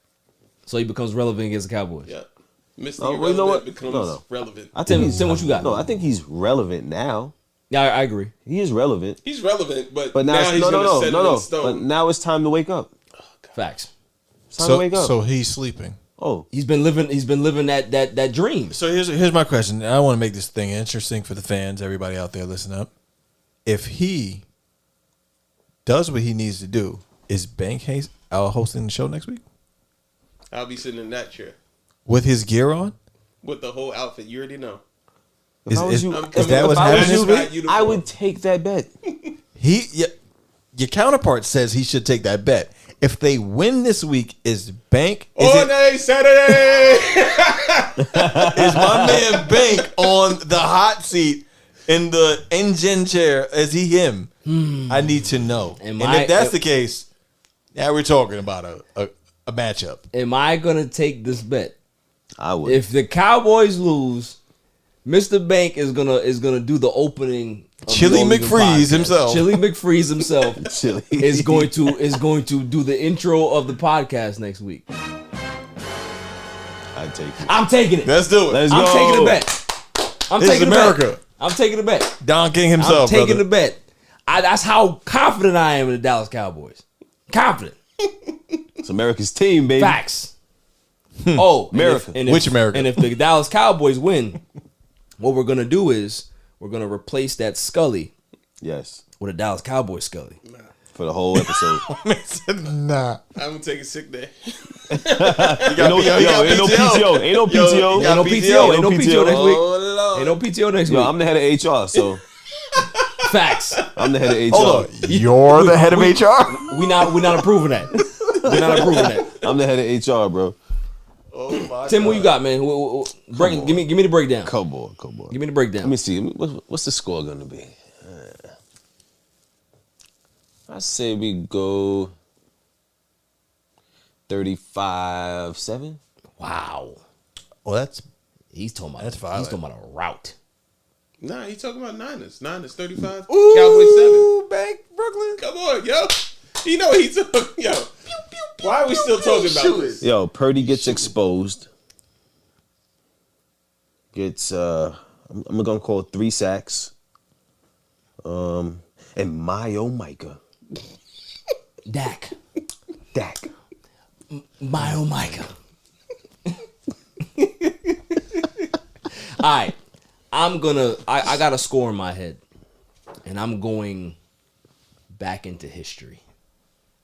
So he becomes relevant against the Cowboys. Yeah, Mr. Well, you know what? becomes relevant. I think Tim, what you got? No, I think he's relevant now. Yeah, I agree. He is relevant. He's relevant, but now now he's gonna set it in stone. But now it's time to wake up. Facts. It's time to wake up. So he's sleeping. Oh, he's been living that dream. So here's my question. I want to make this thing interesting for the fans, everybody out there, listen up. If he does what he needs to do, is Bank hosting the show next week? I'll be sitting in that chair with his gear on, with the whole outfit. You already know. Is that what's happening this week? I would take that bet. Your counterpart says he should take that bet. If they win this week, is Bank? Saturday. Is my man Bank on the hot seat in the engine chair? Is he him? I need to know. And if that's the case, now we're talking about a matchup. Am I gonna take this bet? I would. If the Cowboys lose, Mr. Bank is gonna do the opening. Chili McFreeze himself. Chili McFreeze himself is going to do the intro of the podcast next week. I'd take it. I'm taking it. Let's do it. Let's I'm go. taking the bet. This is America. I'm taking the bet. Don King himself. I'm taking brother. the bet. That's how confident I am in the Dallas Cowboys. Confident. It's America's team, baby. Facts. Oh, America. Which America? And if the Dallas Cowboys win, what we're gonna do is we're gonna replace that Scully. Yes. With a Dallas Cowboys Scully. For the whole episode. Nah. I'm gonna take a sick day. Ain't no PTO. Ain't no PTO. Ain't no PTO. Ain't no PTO next week. Ain't no PTO next week. I'm the head of HR, so. Facts. I'm the head of HR. Hold on. You're the head of HR? We're not approving that. We're not approving that. I'm the head of HR, bro. Oh my Tim, God. what you got, man? Give me the breakdown. Come on. Give me the breakdown. Let me see. What's the score gonna be? I say we go 35-7. Wow. Well, he's talking about. That's fine. He's talking about a route. Nah, he's talking about Niners. Niners 35. Cowboys 7. Bank, Brooklyn. Come on, yo. You know what he's talking. Yo. Why are we still talking about this? Yo, Purdy gets exposed. Gets I'm gonna call it 3 sacks. And 𝐤𝐤𝐤𝐿. Dak. 𝐤𝐤𝐤𝐿. All right. I got a score in my head. And I'm going back into history.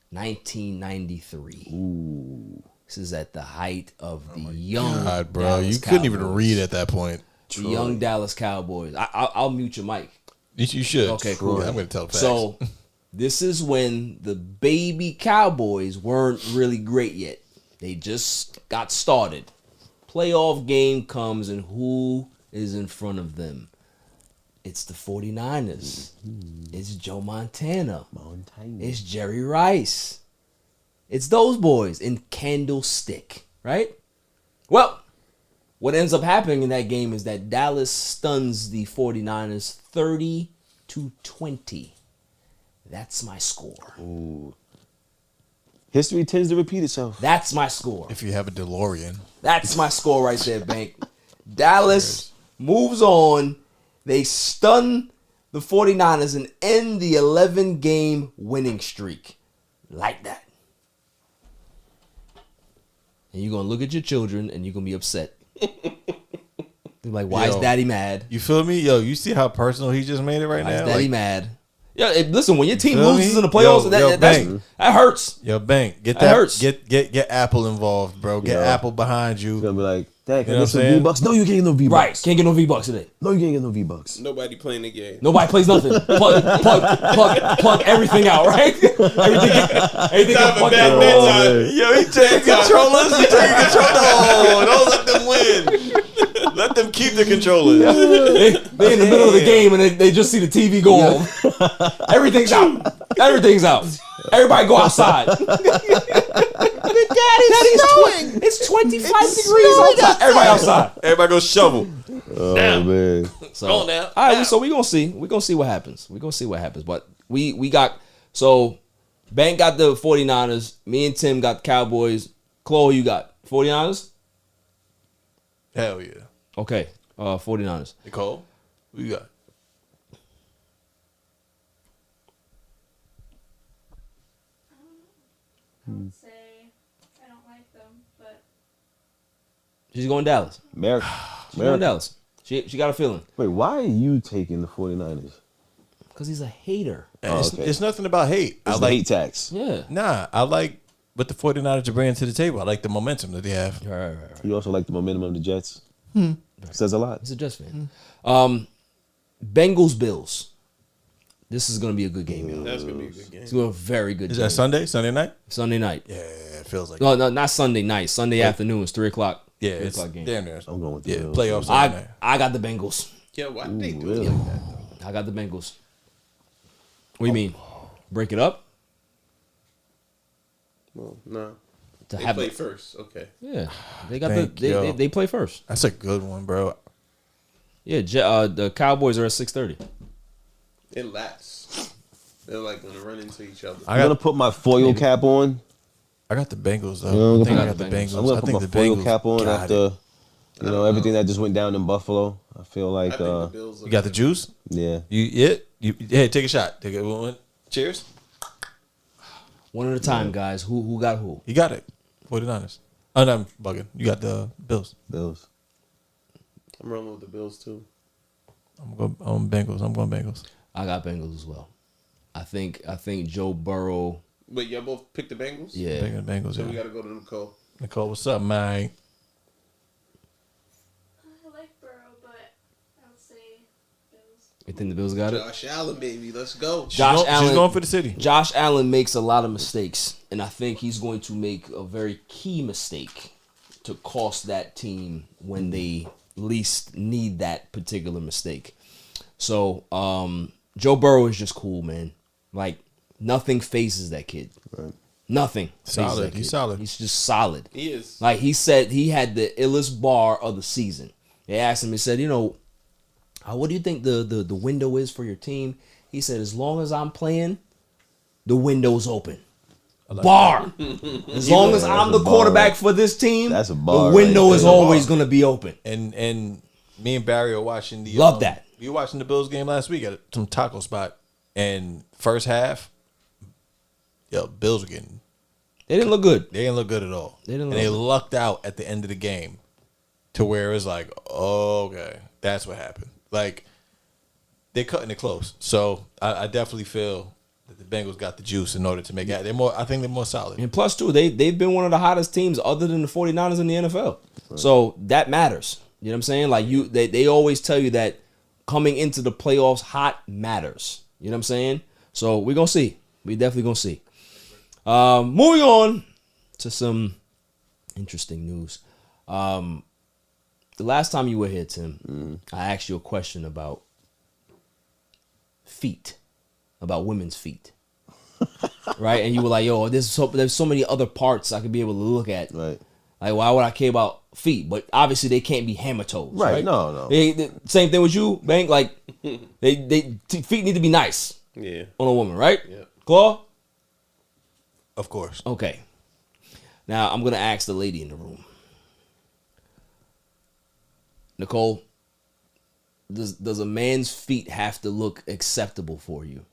1993. Ooh. This is at the height of the young God, bro. Dallas You couldn't even Cowboys. read at that point. The young Dallas Cowboys. I'll mute your mic. You should. Okay, cool. I'm going to tell facts. So, this is when the baby Cowboys weren't really great yet. They just got started. Playoff game comes, and who is in front of them? It's the 49ers. It's Joe Montana. It's Jerry Rice. It's those boys in Candlestick, right? Well, what ends up happening in that game is that Dallas stuns the 49ers 30-20. That's my score. Ooh. History tends to repeat itself. That's my score. If you have a DeLorean. That's my score right there, Bank. Dallas moves on. They stun the 49ers and end the 11-game winning streak. Like that. And you're going to look at your children and you're going to be upset. They're like, why is daddy mad? You feel me? Yo, you see how personal he just made it right Why now? is daddy Like, mad? Yeah, listen, when your team feel loses me? in the playoffs, Yo, that hurts. Yo, Bank, get That that. hurts. Get Apple involved, bro. Get Yo. Apple behind you. It's gonna be like, Dad, can You know I get some what I'm saying? V-Bucks? No, you can't get no V-Bucks. Right, can't get no V-Bucks today. No, you can't get no V-Bucks. Nobody playing the game. Nobody plays nothing. Plug everything out, right? everything Time get for plugged bad out. bedtime. Yo, he taking controllers. He taking controllers. No, don't let them win. Let them keep the controllers. They in the middle of the game and they just see the TV go off. Everything's out. Everything's out. Everybody go outside. It's 25 degrees outside. Everybody outside. Everybody go shovel. Oh, Damn. man. So, Go now. all right, so we're gonna see. We're gonna see what happens. We're gonna see what happens. But we got so Bank got the 49ers. Me and Tim got the Cowboys. Klaw, you got 49ers? Hell yeah. Okay. 49ers. Nicole, who you got? I would say I don't like them, but She's going Dallas. America. She's going Dallas. She got a feeling. Wait, why are you taking the 49ers? Because he's a hater. It's nothing about hate. It's the hate tax. Yeah. Nah, I like what the 49ers are bringing to the table. I like the momentum that they have. Right. You also like the momentum of the Jets. Says a lot. He's a Jets fan. Bengals Bills. This is gonna be a good game, yo. That's gonna be a good game. It's gonna be a very good Is game. that Sunday? Sunday night? Sunday night. Yeah, it feels like No, not Sunday night. Sunday afternoon. It's 3 o'clock. Yeah, 3 it's o'clock game. damn near. I'm going with the Bills. Playoffs Sunday night. I got the Bengals. Yeah, why did they do really? it like that though? I got the Bengals. What do you mean? Break it up? Well, no. To They have play it. first. Okay. Yeah, they got Thank the you. they play first. That's a good one, bro. Yeah, the Cowboys are at 6:30. It lasts. They're like gonna run into each other. I'm gonna put my foil cap on. I got the Bengals though. Yeah, I'm I think gonna I got the Bengals. I'm gonna I put think my the foil Bengals cap on got after it. everything that just went down in Buffalo. I feel I like think the Bills. You got the juice? yeah. You hey, take a shot. Take a one. Cheers. One at a time, guys. Who got who? You got it. 49ers. Oh, no, I'm bugging. You got the Bills. Bills. I'm rolling with the Bills too. I'm Bengals. I'm going Bengals. I got Bengals as well. I think Joe Burrow. Wait, y'all both picked the Bengals? Yeah. Bengals. So we Yeah. gotta go to Nicole. Nicole, what's up, man? I like Burrow, but I would say Bills. You think the Bills got it? Josh Allen, baby, let's go. Josh Allen. She's going for the city. Josh Allen makes a lot of mistakes, and I think he's going to make a very key mistake to cost that team when they least need that particular mistake. So, Joe Burrow is just cool, man. Like, nothing phases that kid. Right. Nothing. phases Solid. that He's kid. solid. He's just solid. He is. Like he said, he had the illest bar of the season. They asked him, he said, what do you think the window is for your team? He said, as long as I'm playing, the window's open. Bar. As long as I'm the quarterback for this team, That's a bar the window right is there. always going to be open. And me and Barry are watching the Love that. We were watching the Bills game last week at some taco spot, and first half, Bills were getting. They didn't look good. They didn't look good at all. They didn't and look they good. lucked out at the end of the game, to where it was like, oh, okay, that's what happened. Like they're cutting it close. So I definitely feel that the Bengals got the juice in order to make it. I think they're more solid. And plus, too, they've been one of the hottest teams other than the 49ers in the NFL. So that matters. You know what I'm saying? Like they always tell you that coming into the playoffs hot matters. You know what I'm saying? So we're going to see. We definitely going to see. Moving on to some interesting news. The last time you were here, Tim, I asked you a question about feet, about women's feet. Right? And you were like, yo, there's so many other parts I could be able to look at. Right. Like, why would I care about feet? But obviously, they can't be hammer toes. Right, Right? no. Same thing with you, Bank. Like, feet need to be nice Yeah. on a woman, right? Yeah. Klaw? Of course. Okay. Now, I'm going to ask the lady in the room. Nicole, does a man's feet have to look acceptable for you?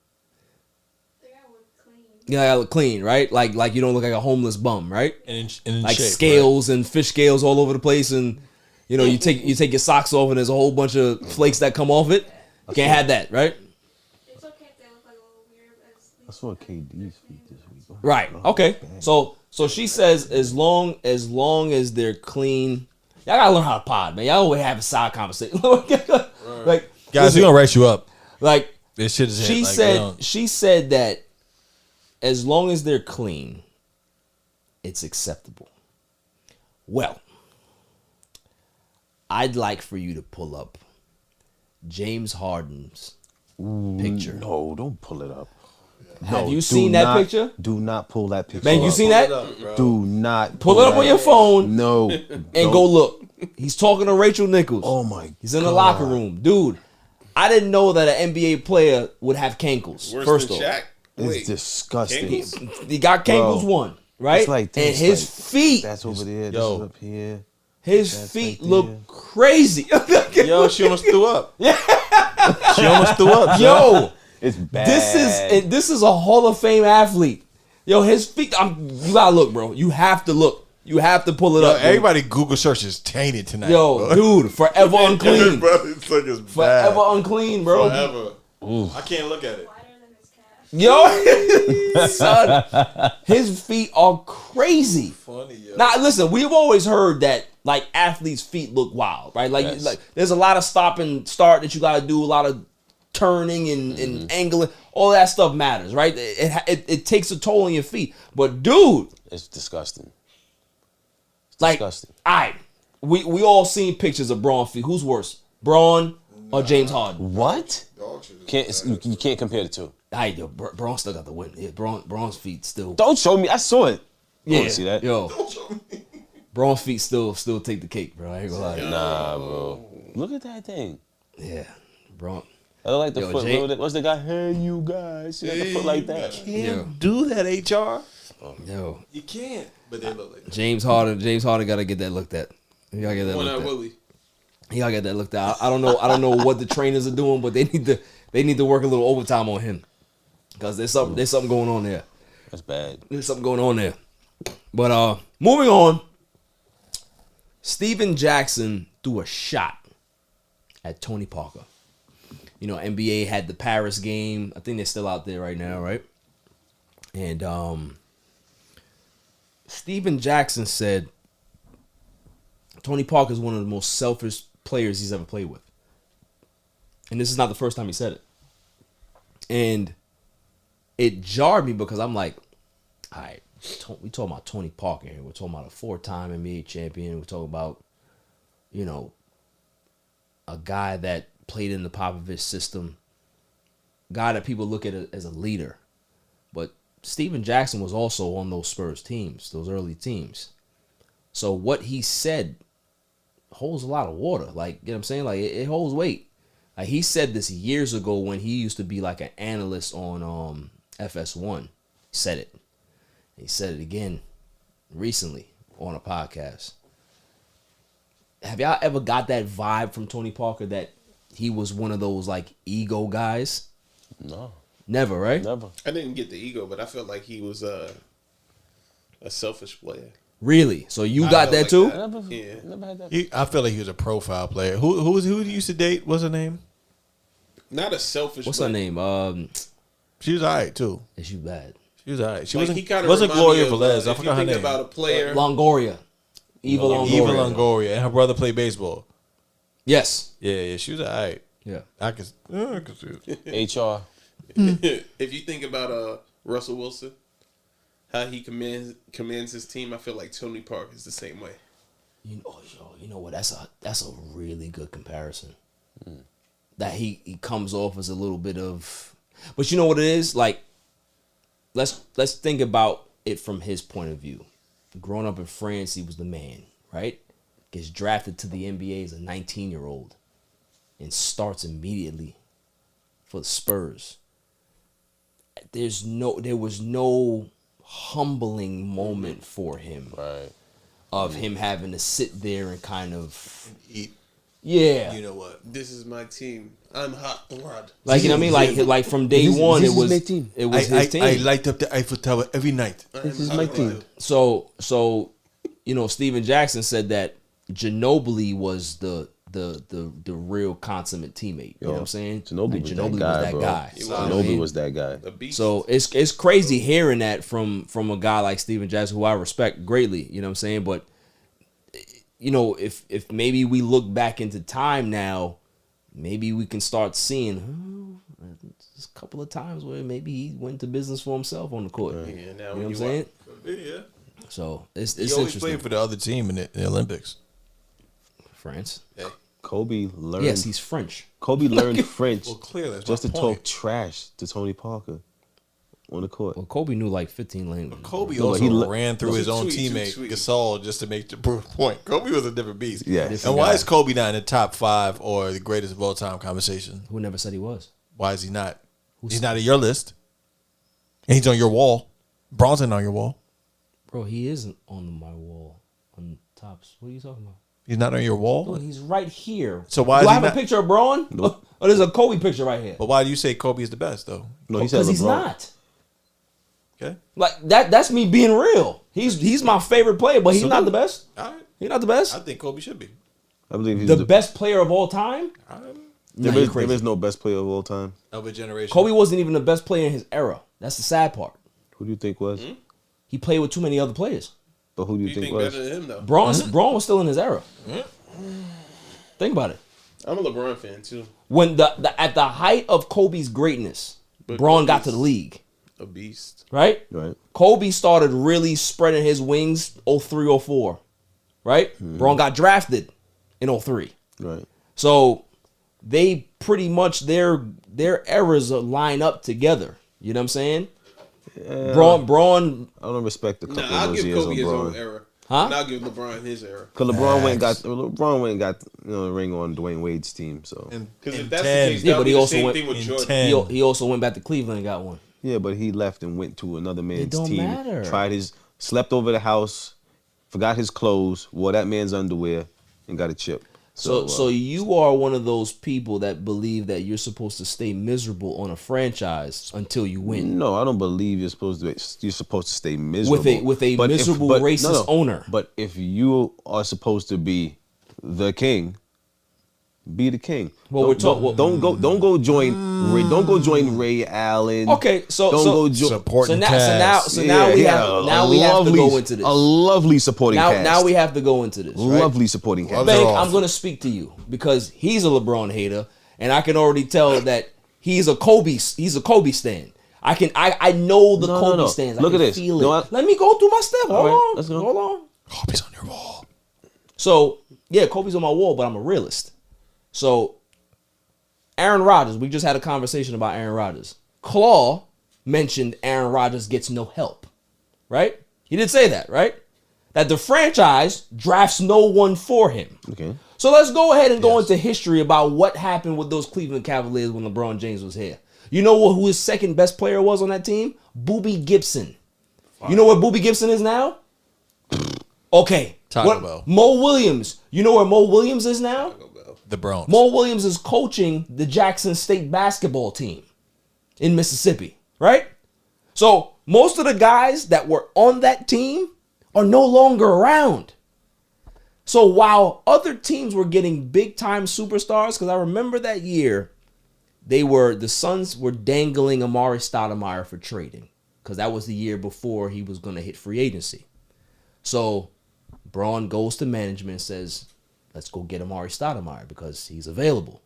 They gotta look clean. You gotta look clean, right? Like you don't look like a homeless bum, right? And in like shape, scales and fish scales all over the place, and you know you take your socks off and there's a whole bunch of flakes that come off it. You can't have that, right? It's okay if they look like a little weird, but I saw KD's feet this week. Right. Okay. So she says as long as they're clean, y'all gotta learn how to pod, man. Y'all always have a side conversation. Like guys, we gonna write you up. Like this shit is. She said that as long as they're clean, it's acceptable. Well, I'd like for you to pull up James Harden's picture. No, don't pull it up. Have you seen that picture? Do not pull that picture. Man, you seen that? Do not pull it up on your phone. No, and go look. He's talking to Rachel Nichols. Oh my! He's in the locker room, dude. I didn't know that an NBA player would have cankles. Worse First than off, Shaq? It's disgusting. He got cankles one, right? It's like this, and his like, feet. That's over there. This is up here. His feet look crazy. Yo, she almost threw up. Yeah, she almost threw up. Yo, it's bad. This is a Hall of Fame athlete. Yo, his feet. You gotta look, bro. You have to look. You have to pull it up. Everybody Google search is tainted tonight. Yo, bro. dude, forever unclean. Forever Forever unclean, bro. Forever. I can't look at it. Yo, son, his feet are crazy. Funny, yo. Now, listen, we've always heard that like athletes' feet look wild, right? Like, Yes. like there's a lot of stop and start that you got to do, a lot of turning and angling. All that stuff matters, right? It takes a toll on your feet. But dude, It's disgusting. like, Disgusting. all right, we all seen pictures of Braun feet. Who's worse, Braun or James Harden? What? You can't compare the two. Hey, yo, Braun still got the win. Yeah, Braun's feet still. Don't show me. I saw it. I Yeah, wanna see that. Yo, Braun's feet still take the cake, bro. I ain't gonna lie. Nah, bro. Look at that thing. Yeah, Braun. I like the Yo, foot. Jay- What's the guy? Hey, you guys. He got the foot like that. Can't do that, HR. Yo, You can't. But they look like that. James Harden gotta get that looked at. He gotta get that Why looked not at. Willie? He gotta get that looked at. I don't know what the trainers are doing, but they need to work a little overtime on him because there's something going on there. That's bad. There's something going on there. But moving on, Steven Jackson threw a shot at Tony Parker. You know, NBA had the Paris game. I think they're still out there right now, right? And Steven Jackson said Tony Parker is one of the most selfish players he's ever played with. And this is not the first time he said it. And it jarred me because I'm like, all right, we talking about Tony Parker here. We're talking about a 4-time NBA champion. We're talking about, you know, a guy that played in the Popovich system, guy that people look at as a leader. But Steven Jackson was also on those Spurs teams, those early teams. So what he said holds a lot of water. Like, you know what I'm saying? Like, it holds weight. Like, he said this years ago when he used to be like an analyst on FS1. He said it. He said it again recently on a podcast. Have y'all ever got that vibe from Tony Parker that he was one of those like ego guys? No. Never, right? Never. I didn't get the ego, but I felt like he was a selfish player. Really? So you I got felt that like too? that. Yeah. Never had that. I feel like he was a profile player. Who did he used to date? What's her name? Not a selfish. What's player. her name? She was alright too. Is she bad? She was alright. She Like, wasn't. he kinda Wasn't remind me Gloria of, Velez? I if forgot you her think name. about a player. Longoria. Eva Longoria. Eva Longoria, and her brother played baseball. Yes. Yeah, she was alright. Yeah. I can see it. HR. If you think about Russell Wilson, how he commands his team, I feel like Tony Parker is the same way. You know what? That's a really good comparison. That he comes off as a little bit of, but you know what it is? Like, let's think about it from his point of view. Growing up in France, he was the man, right? Gets drafted to the NBA as a 19-year-old and starts immediately for the Spurs. There was no humbling moment for him. Right. Of him having to sit there and kind of Eat. Yeah. You know what? This is my team. I'm hot blood. Like, you know what I mean? Like from day one, it was his team. I light up the Eiffel Tower every night. This is my team. So you know, Steven Jackson said that Ginobili was the real consummate teammate. You know what I'm saying? Ginobili was that guy. Ginobili was that guy. So it's crazy hearing that from a guy like Steven Jackson, who I respect greatly. You know what I'm saying? But you know, if maybe we look back into time now, maybe we can start seeing there's a couple of times where maybe he went to business for himself on the court. Yeah, now you know what I'm saying? Yeah. So it's he always interesting. played for the other team in the Olympics. France. Hey. Kobe learned. Yes, he's French. Kobe learned French clearly, just to talk trash to Tony Parker on the court. Well, Kobe knew like 15 languages. Kobe also ran through his own teammate 𝐥𝐤𝐤 just to make the point. Kobe was a different beast. Yeah. And why is Kobe not in the top 5 or the greatest of all time conversation? Who never said he was? Why is he not? He's not on your list. And he's on your wall. Bron's on your wall. Bro, he isn't on my wall. On tops. What are you talking about? He's not on your wall? Bro, he's right here. So why do is I he have not? a picture of Braun? Nope. Oh, there's a Kobe picture right here. But why do you say Kobe is the best, though? No, he said Because he's LeBron. not. Okay. Like that's me being real. He's my favorite player, but he's not the best. All right. He's not the best. I think Kobe should be. I believe he's The best player of all time? There is no best player of all time. Of a generation. Kobe wasn't even the best player in his era. That's the sad part. Who do you think was? He played with too many other players. But who do you think was? better than him though? Braun was still in his era. Think about it. I'm a LeBron fan too. When at the height of Kobe's greatness, Braun got to the league. A beast. Right? Right. Kobe started really spreading his wings 03, 04. Right? Braun got drafted in 03. Right. So they pretty much their eras line up together. You know what I'm saying? Yeah. Braun. I don't respect the couple of I'll those give years Kobe on his Braun. own era. Huh? And I'll give LeBron his era. Because LeBron went and got the ring on Dwayne Wade's team. So Because if that's the case, Yeah, that but would he be the also same went thing with Jordan. He also went back to Cleveland and got one. yeah, but he left and went to another man's don't team. matter. Slept over the house, forgot his clothes, wore that man's underwear, and got a chip. So you are one of those people that believe that you're supposed to stay miserable on a franchise until you win. No, I don't believe you're supposed to stay miserable with a miserable racist owner. But if you are supposed to be the king, be the king. Well, don't go join Ray Allen. Okay, so supporting now we have to go into this. A lovely supporting cast. Now we have to go into this. Right? Lovely supporting cast. Bank, I'm going to speak to you because he's a LeBron hater, and I can already tell that he's a Kobe stan. I know the Kobe stands. Look I can at this. Feel No, it. Let me go through my stuff. Let's go. Hold on. Kobe's on your wall. So yeah, Kobe's on my wall, but I'm a realist. So Aaron Rodgers, we just had a conversation about Aaron Rodgers. Klaw mentioned Aaron Rodgers gets no help, right? He did say that, right? That the franchise drafts no one for him. Okay. So let's go ahead and go into history about what happened with those Cleveland Cavaliers when LeBron James was here. You know who his second best player was on that team? Boobie Gibson. You know where Boobie Gibson is now? Okay. Taco Bell. Mo Williams. You know where Mo Williams is now? The Browns. Mo Williams is coaching the Jackson State basketball team in Mississippi, right? So most of the guys that were on that team are no longer around. So while other teams were getting big time superstars, because I remember that year, the Suns were dangling Amari Stoudemire for trading, because that was the year before he was going to hit free agency. So Braun goes to management and says, let's go get Amari Stoudemire because he's available.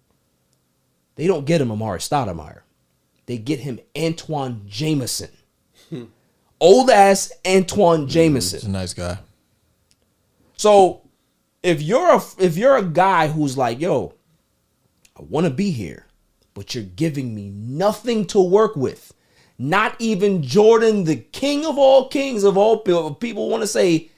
They don't get him Amari Stoudemire. They get him Antoine Jameson. Old ass Antoine Jameson. He's a nice guy. So if you're a guy who's like, yo, I want to be here, but you're giving me nothing to work with. Not even Jordan, the king of all kings of all people want to say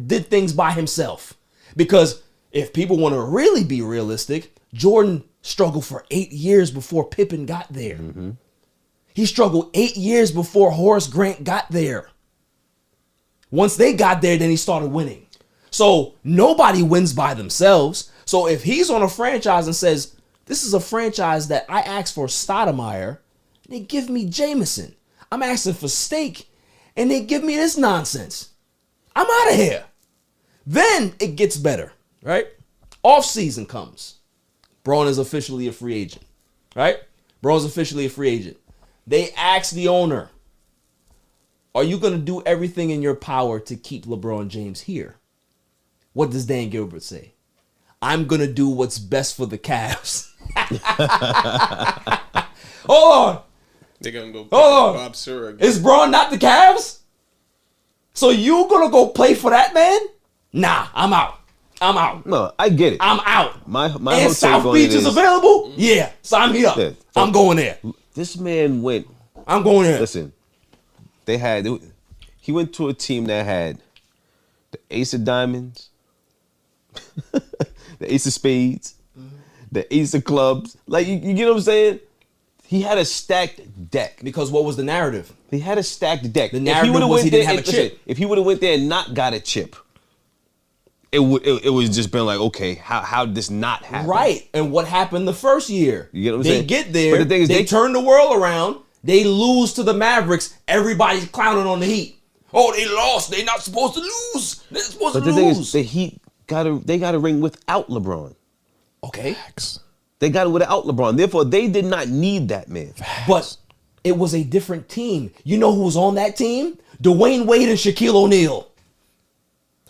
did things by himself. Because if people want to really be realistic, Jordan struggled for 8 years before Pippen got there. Mm-hmm. He struggled 8 years before Horace Grant got there. Once they got there, then he started winning. So nobody wins by themselves. So if he's on a franchise and says, this is a franchise that I asked for Stoudemire, they give me Jameson. I'm asking for steak, and they give me this nonsense. I'm out of here. Then it gets better, right? Off season comes. Braun is officially a free agent, right? Braun's officially a free agent. They ask the owner, are you going to do everything in your power to keep LeBron James here? What does Dan Gilbert say? I'm going to do what's best for the Cavs. Hold on. They're going to go pick Hold on. Bob Sura again. Is Braun not the Cavs? So you going to go play for that man? Nah, I'm out. I'm out. No, I get it. I'm out. My and whole South take on Beach it is available? Yeah. Sign me up. Yeah. I'm going there. This man went. I'm going there. Listen, he went to a team that had the ace of diamonds, the ace of spades, the ace of clubs. Like, you get what I'm saying? He had a stacked deck. Because what was the narrative? He had a stacked deck. The narrative was he didn't have a chip. If he would have went there and not got a chip, it would just been like, okay, how did this not happen? Right. And what happened the first year? You get what I'm they saying? Get there. But the thing is, they turn the world around. They lose to the Mavericks. Everybody's clowning on the Heat. Oh, they lost. They're not supposed to lose. They're supposed to lose. But the thing is, the Heat got a ring without LeBron. Okay. They got it without LeBron. Therefore, they did not need that man. But it was a different team. You know who was on that team? Dwayne Wade and Shaquille O'Neal.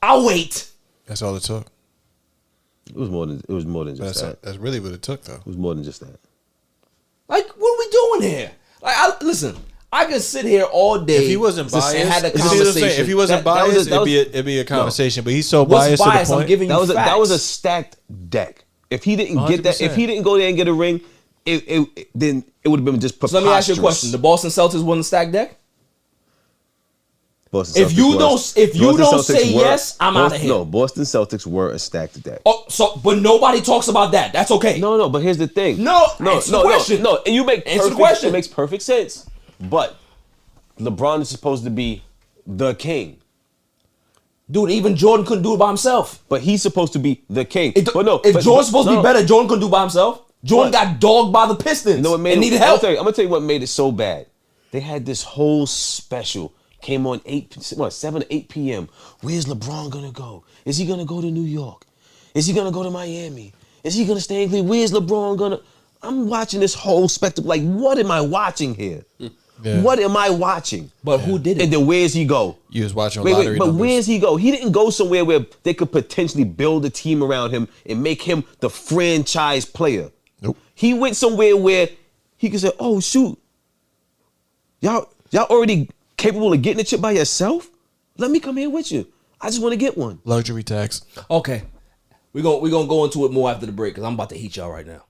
I'll wait. That's all it took. It was more than just that. That's really what it took, though. It was more than just that. Like, what are we doing here? Like, listen, I could sit here all day. If he wasn't biased, and had a you see what I'm saying? conversation. If he wasn't biased, it'd be a conversation. But he's so What's biased to biased? the point. I'm giving you That was a facts. stacked deck. If he didn't get that, 100%. if he didn't go there and get a ring, then it would have been just preposterous. So let me ask you a question: the Boston Celtics won the stack deck? Boston If you don't say yes, I'm out of here. No, Boston Celtics were a stacked deck. Oh, but nobody talks about that. That's okay. No, but here's the thing. Answer the question. No, and you make Answer the perfect, question. it makes perfect sense. But LeBron is supposed to be the king. Dude, even Jordan couldn't do it by himself. But he's supposed to be the king. If Jordan's supposed to be better, Jordan couldn't do it by himself. Jordan got dogged by the Pistons and needed help. I'm gonna tell you what made it so bad. They had this whole special. Came on 7 to 8 p.m. Where's LeBron gonna go? Is he gonna go to New York? Is he gonna go to Miami? Is he gonna stay in Cleveland? Where's LeBron gonna? I'm watching this whole spectacle. Like, what am I watching here? Yeah. What am I watching? But who did it? And then where's he go? You was watching But lottery numbers. where's he go? He didn't go somewhere where they could potentially build a team around him and make him the franchise player. Nope. He went somewhere where he could say, "Oh shoot, y'all already capable of getting a chip by yourself? Let me come here with you. I just want to get one." Luxury tax. Okay. We're gonna go into it more after the break because I'm about to heat y'all right now.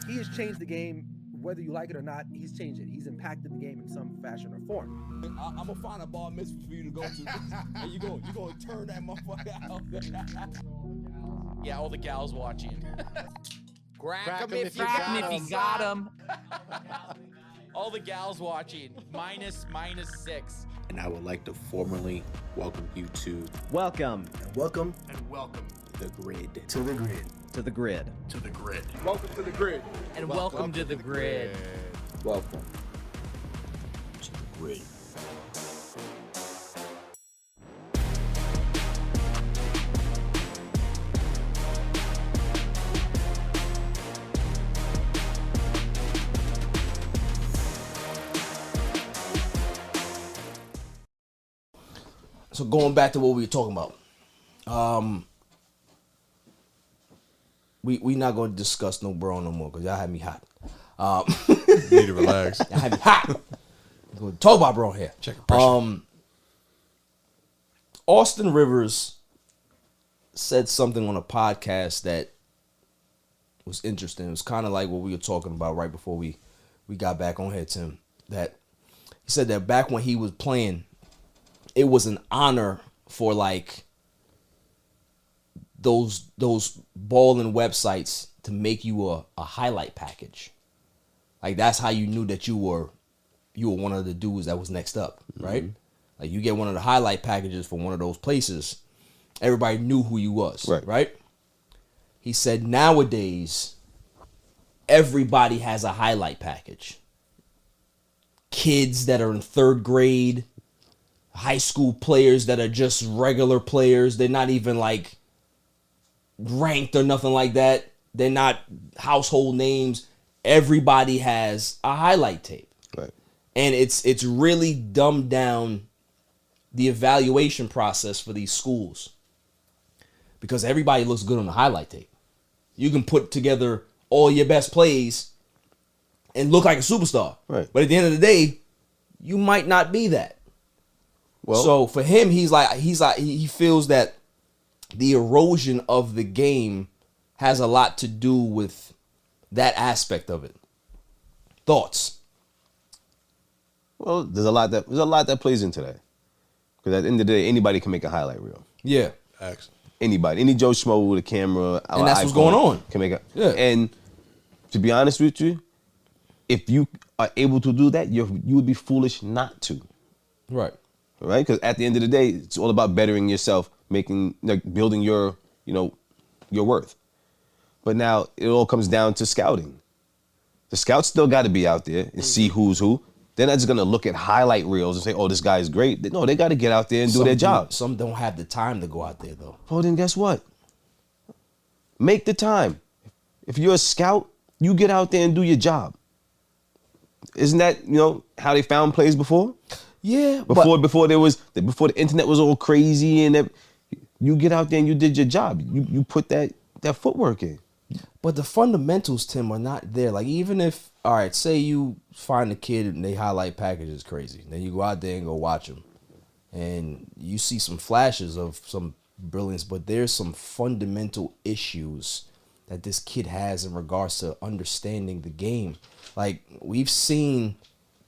He has changed the game, whether you like it or not. He's changed it. He's impacted the game in some fashion or form. I'm gonna find a bar mitzvah for you to go to, and you gonna turn that motherfucker out. Yeah, all the gals watching. Crack him if you got him. All the gals watching. Minus 6. And I would like to formally welcome you to Welcome. Welcome. and welcome the grid. To the grid. To the grid. To the grid. Welcome to the grid. And welcome to the grid. Welcome to the grid. So going back to what we were talking about, we not gonna discuss no Braun no more because y'all had me hot. Need to relax. Y'all had me hot. We're gonna talk about Braun here. Check your pressure. Austin Rivers said something on a podcast that was interesting. It was kind of like what we were talking about right before we got back on here, Tim. That he said that back when he was playing, it was an honor for like those balling websites to make you a highlight package. Like that's how you knew that you were one of the dudes that was next up, right? Like you get one of the highlight packages for one of those places, everybody knew who you was, right? He said nowadays, everybody has a highlight package. Kids that are in 3rd grade, high school players that are just regular players. They're not even like ranked or nothing like that. They're not household names. Everybody has a highlight tape. Right. And it's really dumbed down the evaluation process for these schools. Because everybody looks good on the highlight tape. You can put together all your best plays and look like a superstar. Right. But at the end of the day, you might not be that. Well, so for him, he feels that the erosion of the game has a lot to do with that aspect of it. Thoughts? Well, there's a lot that plays into that. Because at the end of the day, anybody can make a highlight reel. Yeah. Anybody, any Joe Schmo with a camera, and that's what's going on. Can make a Yeah. And to be honest with you, if you are able to do that, you would be foolish not to. Right. Right? Because at the end of the day, it's all about bettering yourself, building your worth. But now it all comes down to scouting. The scouts still got to be out there and see who's who. They're not just gonna look at highlight reels and say, "Oh, this guy is great." No, they got to get out there and do their job. Some don't have the time to go out there though. Well, then guess what? Make the time. If you're a scout, you get out there and do your job. Isn't that how they found plays before? Yeah. Before the internet was all crazy and you get out there and you did your job. You put that footwork in. But the fundamentals, Tim, are not there. Like even if, all right, say you find a kid and they highlight package is crazy. Then you go out there and go watch them. And you see some flashes of some brilliance, but there's some fundamental issues that this kid has in regards to understanding the game. Like we've seen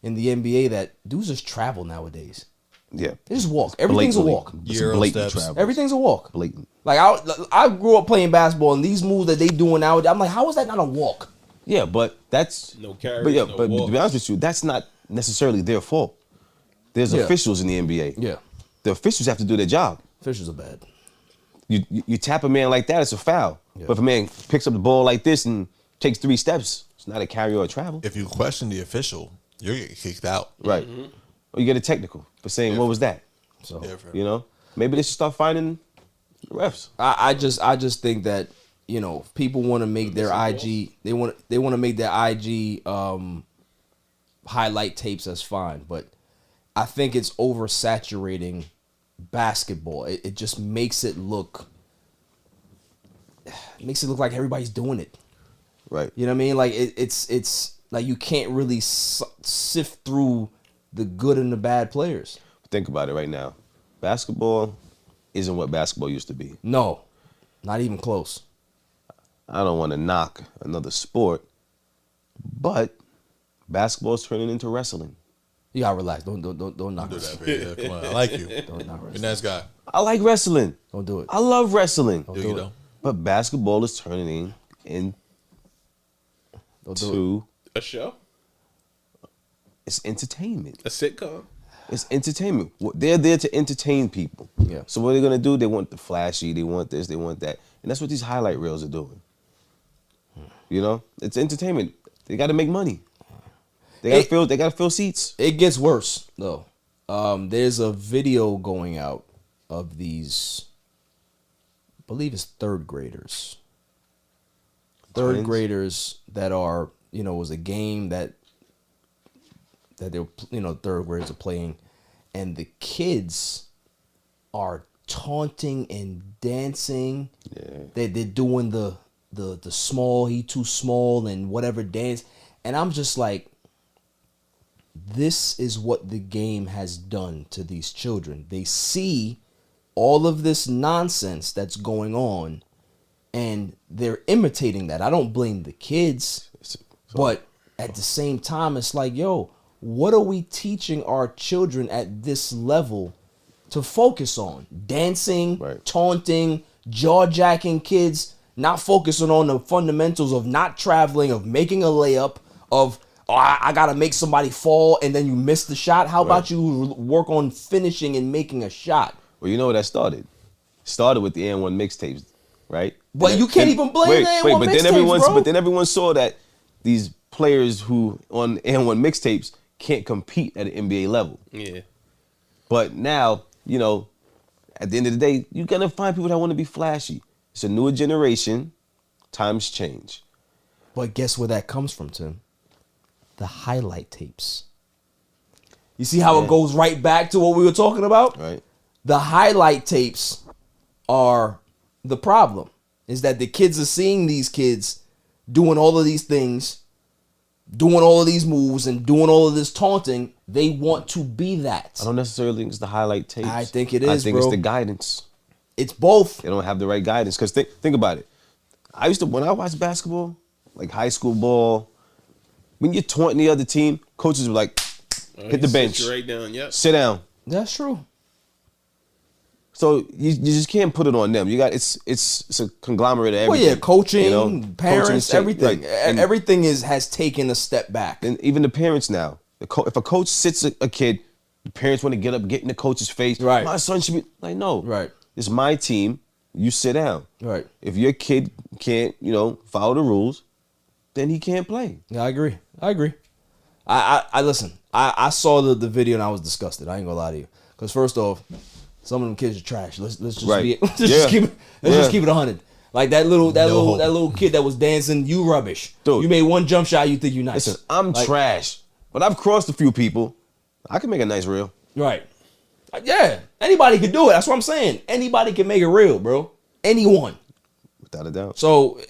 in the NBA that dudes just travel nowadays. Yeah. They just walk. Everything's a walk. Blatant travel. Everything's a walk. Blatant. Like I grew up playing basketball, and these moves that they doing nowadays, I'm like, how is that not a walk? Yeah, but that's no carries. But to be honest with you, that's not necessarily their fault. There's officials in the NBA. Yeah. The officials have to do their job. Officials are bad. You tap a man like that, it's a foul. Yeah. But if a man picks up the ball like this and takes 3 steps, it's not a carry or a travel. If you question the official, you're getting kicked out. Right. Or you get a technical for saying, what was that? So maybe they should start finding the refs. I just think that people want to make their IG they want to make their IG highlight tapes. That's fine, but I think it's oversaturating basketball. It just makes it look like everybody's doing it. Right. You know what I mean? Like it's like you can't really sift through the good and the bad players. Think about it right now. Basketball isn't what basketball used to be. No, not even close. I don't want to knock another sport, but basketball is turning into wrestling. You gotta relax. Don't knock. Don't do that, baby. Yeah, come on, I like you. Don't knock wrestling. You're a nice guy. I like wrestling. Don't do it. I love wrestling. Don't do it. But basketball is turning into a show. It's entertainment. A sitcom. It's entertainment. They're there to entertain people. Yeah. So what are they gonna do? They want the flashy. They want this. They want that. And that's what these highlight reels are doing. It's entertainment. They got to make money. They got to fill seats. It gets worse though. There's a video going out of these, I believe it's 3rd graders. Third graders that are, it was a game that they're, 3rd graders are playing, and the kids are taunting and dancing. Yeah. They're doing the small, he too small and whatever dance. And I'm just like, this is what the game has done to these children. They see all of this nonsense that's going on and they're imitating that. I don't blame the kids, but at the same time, it's like, yo, what are we teaching our children at this level to focus on? Dancing, taunting, jaw-jacking kids, not focusing on the fundamentals of not traveling, of making a layup, of oh, I gotta make somebody fall and then you miss the shot. How about you work on finishing and making a shot? Well, you know where that started. Started with the N1 mixtapes, right? But you can't even blame the N1 mixtapes, but then everyone saw that these players who on N1 mixtapes can't compete at an NBA level. Yeah. But now, you know, at the end of the day, you're gonna find people that want to be flashy. It's a newer generation. Times change. But guess where that comes from, Tim? The highlight tapes. You see how it goes right back to what we were talking about? Right. The highlight tapes are the problem. Is that the kids are seeing these kids doing all of these things, doing all of these moves, and doing all of this taunting. They want to be that. I don't necessarily think it's the highlight tapes. I think it is, I think bro. it's the guidance. It's both. They don't have the right guidance. Because think about it. When I watched basketball, like high school ball, when you're taunting the other team, coaches were like, hit the bench. Right down, yep. Sit down. That's true. So you just can't put it on them. You got it's a conglomerate of everything. Well, yeah, coaching, you know? parents, Coaching, everything. right. And Everything has taken a step back. And even the parents now. If a coach sits a kid, the parents want to get up, get in the coach's face. Right. My son should be like, no. Right. It's my team. You sit down. Right. If your kid can't, follow the rules, then he can't play. Yeah, I agree. I listen. I saw the video and I was disgusted. I ain't gonna lie to you. Because first off, some of them kids are trash. Let's just Right. just keep it 100. Like that little kid that was dancing, you rubbish. Dude. You made one jump shot, you think you nice. Listen, I'm trash, but I've crossed a few people. I can make a nice reel. Right. Yeah. Anybody can do it. That's what I'm saying. Anybody can make it real, bro. Anyone. Without a doubt. So,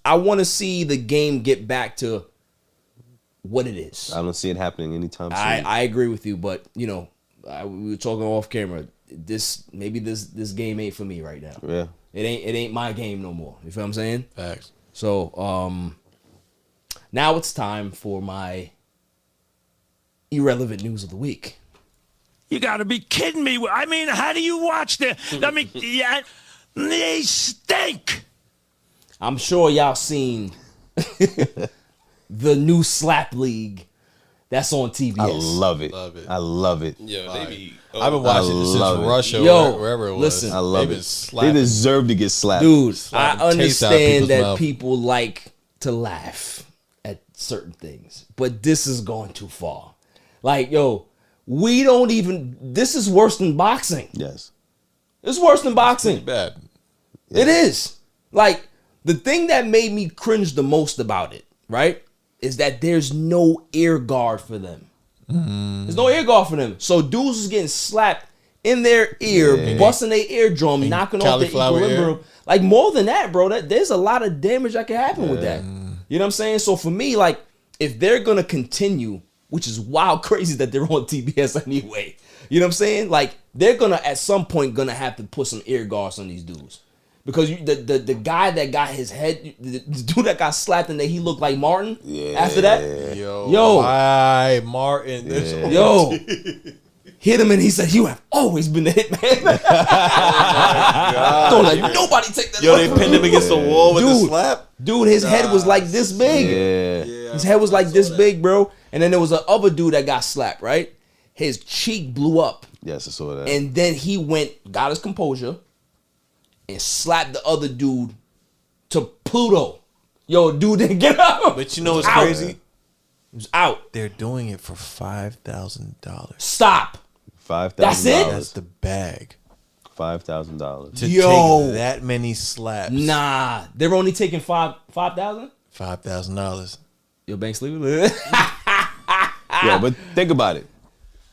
I want to see the game get back to what it is. I don't see it happening anytime soon. I agree with you, but we were talking off camera. This game ain't for me right now. Yeah. It ain't my game no more. You feel what I'm saying? Facts. So now it's time for my irrelevant news of the week. You got to be kidding me. I mean, how do you watch them? I mean, yeah, they stink. I'm sure y'all seen the new slap league that's on TBS. I love it. I love it. Yeah, they be. I've been watching this since Russia, wherever it was. Listen, I love it. They deserve to get slapped. Dude, Slapping I understand that mouth. people like to laugh at certain things, but this is going too far. Like, we don't even. This is worse than boxing. Yes. It's worse than boxing. Bad. It is. Like, the thing that made me cringe the most about it, right, is that there's no ear guard for them. There's no ear guard for them. So dudes is getting slapped in their ear, busting their eardrum, knocking off their equilibrium. Ear. Like, more than that, bro, there's a lot of damage that can happen with that. You know what I'm saying? So for me, like, if they're going to continue, which is wild crazy that they're on TBS anyway. You know what I'm saying? Like, they're going to, at some point, going to have to put some ear guards on these dudes. Because the guy that got his head, the dude that got slapped and that he looked like Martin after that. Yo. Why Martin? Yo. Hit him and he said, "You have always been the hitman." Don't let nobody take that. Yo, they pinned him against the wall with the slap. Dude, his head was like this big. Yeah. His head was like this big, bro. And then there was another dude that got slapped, right? His cheek blew up. Yes, I saw that. And then he got his composure, and slapped the other dude to Pluto. Yo, dude didn't get up. But you know what's crazy? It was out. They're doing it for $5,000. Stop. $5,000. That's it? That's the bag. $5,000. To take that many slaps. Nah, they're only taking $5,000. $5,000. Yo, Bank sleeping. Yo, but think about it.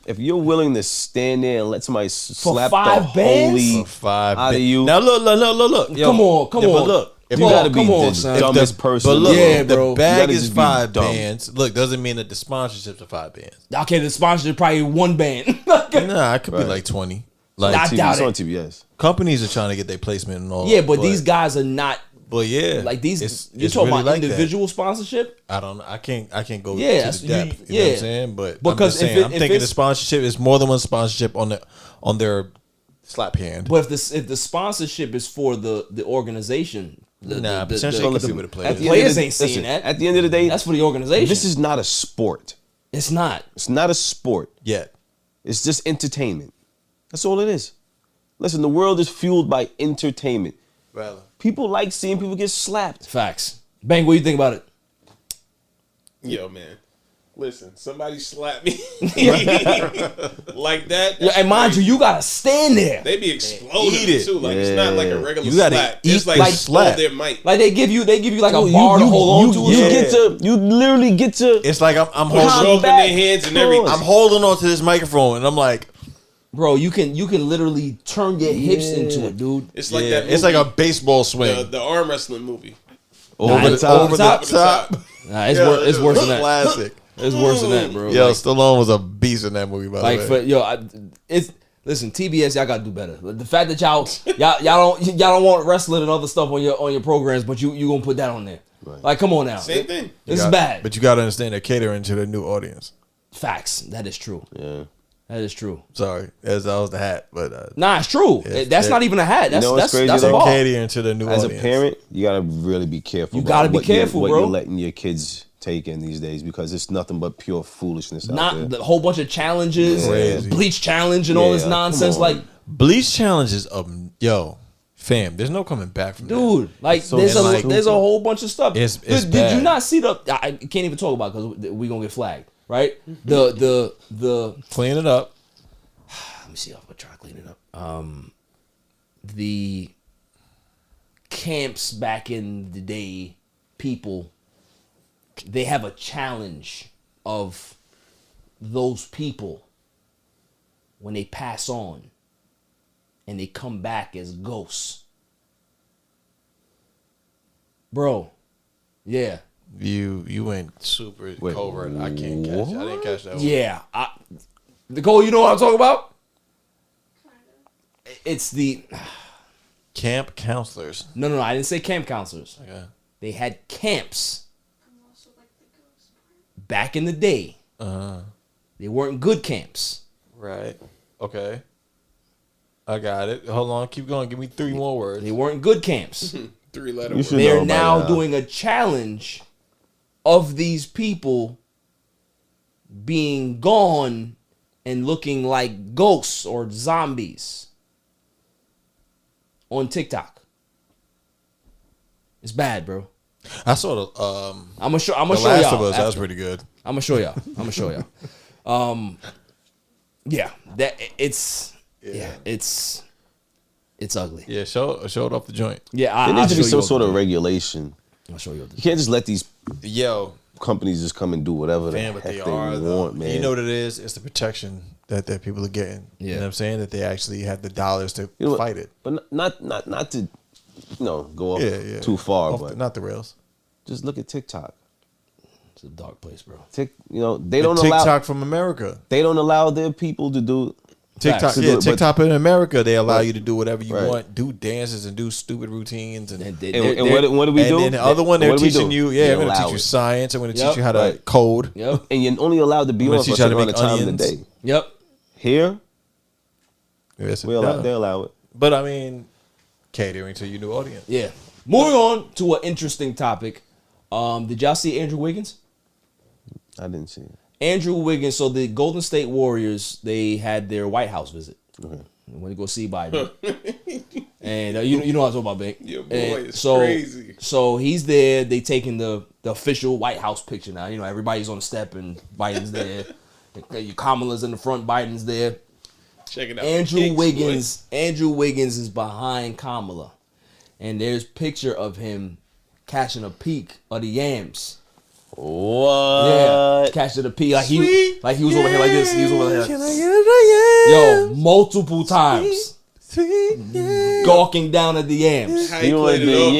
If you're willing to stand there and let somebody slap the holy out of you. Now look. Yo, come on. But look. You gotta be the dumbest person. But look, bro. the bag is 5 bands. Look, doesn't mean that the sponsorships are 5 bands. Okay, the sponsorship probably 1 band. Nah, it could be like 20. Like I doubt it. On TV, yes. Companies are trying to get their placement and all. Yeah, but these guys are not. But yeah, like these. You're it's talking really about like individual sponsorship. I don't know. I can't go to Yeah, the depth. You yeah. know what I'm saying? But Because I'm just saying, I'm if thinking the it's- sponsorship is more than one sponsorship on their slap hand. But if the sponsorship is for the organization, potentially it could be with the players. Players ain't seeing that. At the end of the day, that's for the organization. This is not a sport. It's not. It's not a sport. Yet. It's just entertainment. That's all it is. Listen, the world is fueled by entertainment. Rather. People like seeing people get slapped. Facts. Bang, what do you think about it? Yo, man. Listen, somebody slapped me like that. Yeah, and mind you, you gotta stand there. They be exploding too. Like it's not like a regular You gotta slap. eat It's like the slap. their mic. Like they give you like a bar to hold on to. You literally get to. It's like I'm Push holding open their hands and everything. I'm holding on to this microphone and I'm like, bro, you can literally turn your hips into it, dude. It's like that. It's like a baseball swing. The arm wrestling movie. Over the top. Nah, it's worse than that. Classic. It's worse than that, bro. Yo, Like, Stallone was a beast in that movie, by the way. Listen, TBS, y'all gotta do better. The fact that y'all don't want wrestling and other stuff on your programs, but you gonna put that on there. Right. Like, come on now. Same thing. This is bad. But you gotta understand they're catering to the new audience. Facts. That is true. Yeah. That is true. Sorry, that was the hat, but nah, it's true. That's not even a hat. That's crazy, that's a though? bar. Catering to the new As audience. a parent, you gotta really be careful. You gotta be careful, what bro. you're letting your kids take in these days because it's nothing but pure foolishness out there. Not the whole bunch of challenges, bleach challenge, and all this nonsense. Like bleach challenges, yo, fam. There's no coming back from that. Dude, like there's a whole bunch of stuff. It's did you not see the? I can't even talk about it because we gonna get flagged, right? The clean it up. Let me see. I'm gonna try to clean it up. The camps back in the day, people, they have a challenge of those people when they pass on and they come back as ghosts. Bro, yeah. You went super covert. I can't catch it. I didn't catch that one. Yeah. Nicole, you know what I'm talking about? It's the camp counselors. No, I didn't say camp counselors. Okay. They had camps back in the day. They weren't good camps. Right. Okay. I got it. Hold on. Keep going. Give me 3 more words. They weren't good camps. 3-letter words. They're now doing a challenge of these people being gone and looking like ghosts or zombies on TikTok. It's bad, bro. I saw the I'm gonna show Last y'all. of Us. That was after. pretty good. I'm gonna show y'all. Yeah, that it's ugly. Yeah, show it off the joint. Yeah, there needs to be some sort of regulation. I'll show you. You can't just let these companies just come and do whatever Man, the but heck they they are, want, man. You know what it is? It's the protection that people are getting. Yeah. You know what I'm saying? That they actually have the dollars to fight it. But not to go off too far, but not the rails. Just look at TikTok. It's a dark place, bro. They don't allow TikTok from America. They don't allow their people to do TikTok. to Yeah, do it, TikTok in America, they allow you to do whatever you want, do dances and do stupid routines and what do we do? And then the other one, they're What do we teaching do? you. They Yeah, I'm gonna allow teach you it. science. I'm gonna teach you how to code. Yep. And you're only allowed to be I'm on gonna for a teach you how to certain make amount of time in the onions. day. Yep. Here, Yes, they allow it. But I mean, catering to your new audience. Yeah. Moving on to an interesting topic. Did y'all see Andrew Wiggins? I didn't see it. Andrew Wiggins. So the Golden State Warriors, they had their White House visit. They went to go see Biden. And you know what I'm talking about, Bink. Your boy is crazy. So he's there. They taking the official White House picture now. You know, everybody's on the step and Biden's there. Kamala's in the front. Biden's there. Check it out. Andrew Wiggins is behind Kamala. And there's picture of him catching a peek of the yams. What? Yeah, catching a peek. Like he was over here like this. He was over here. Can I get a Yo, multiple times. Gawking down at the yams. How he played it off,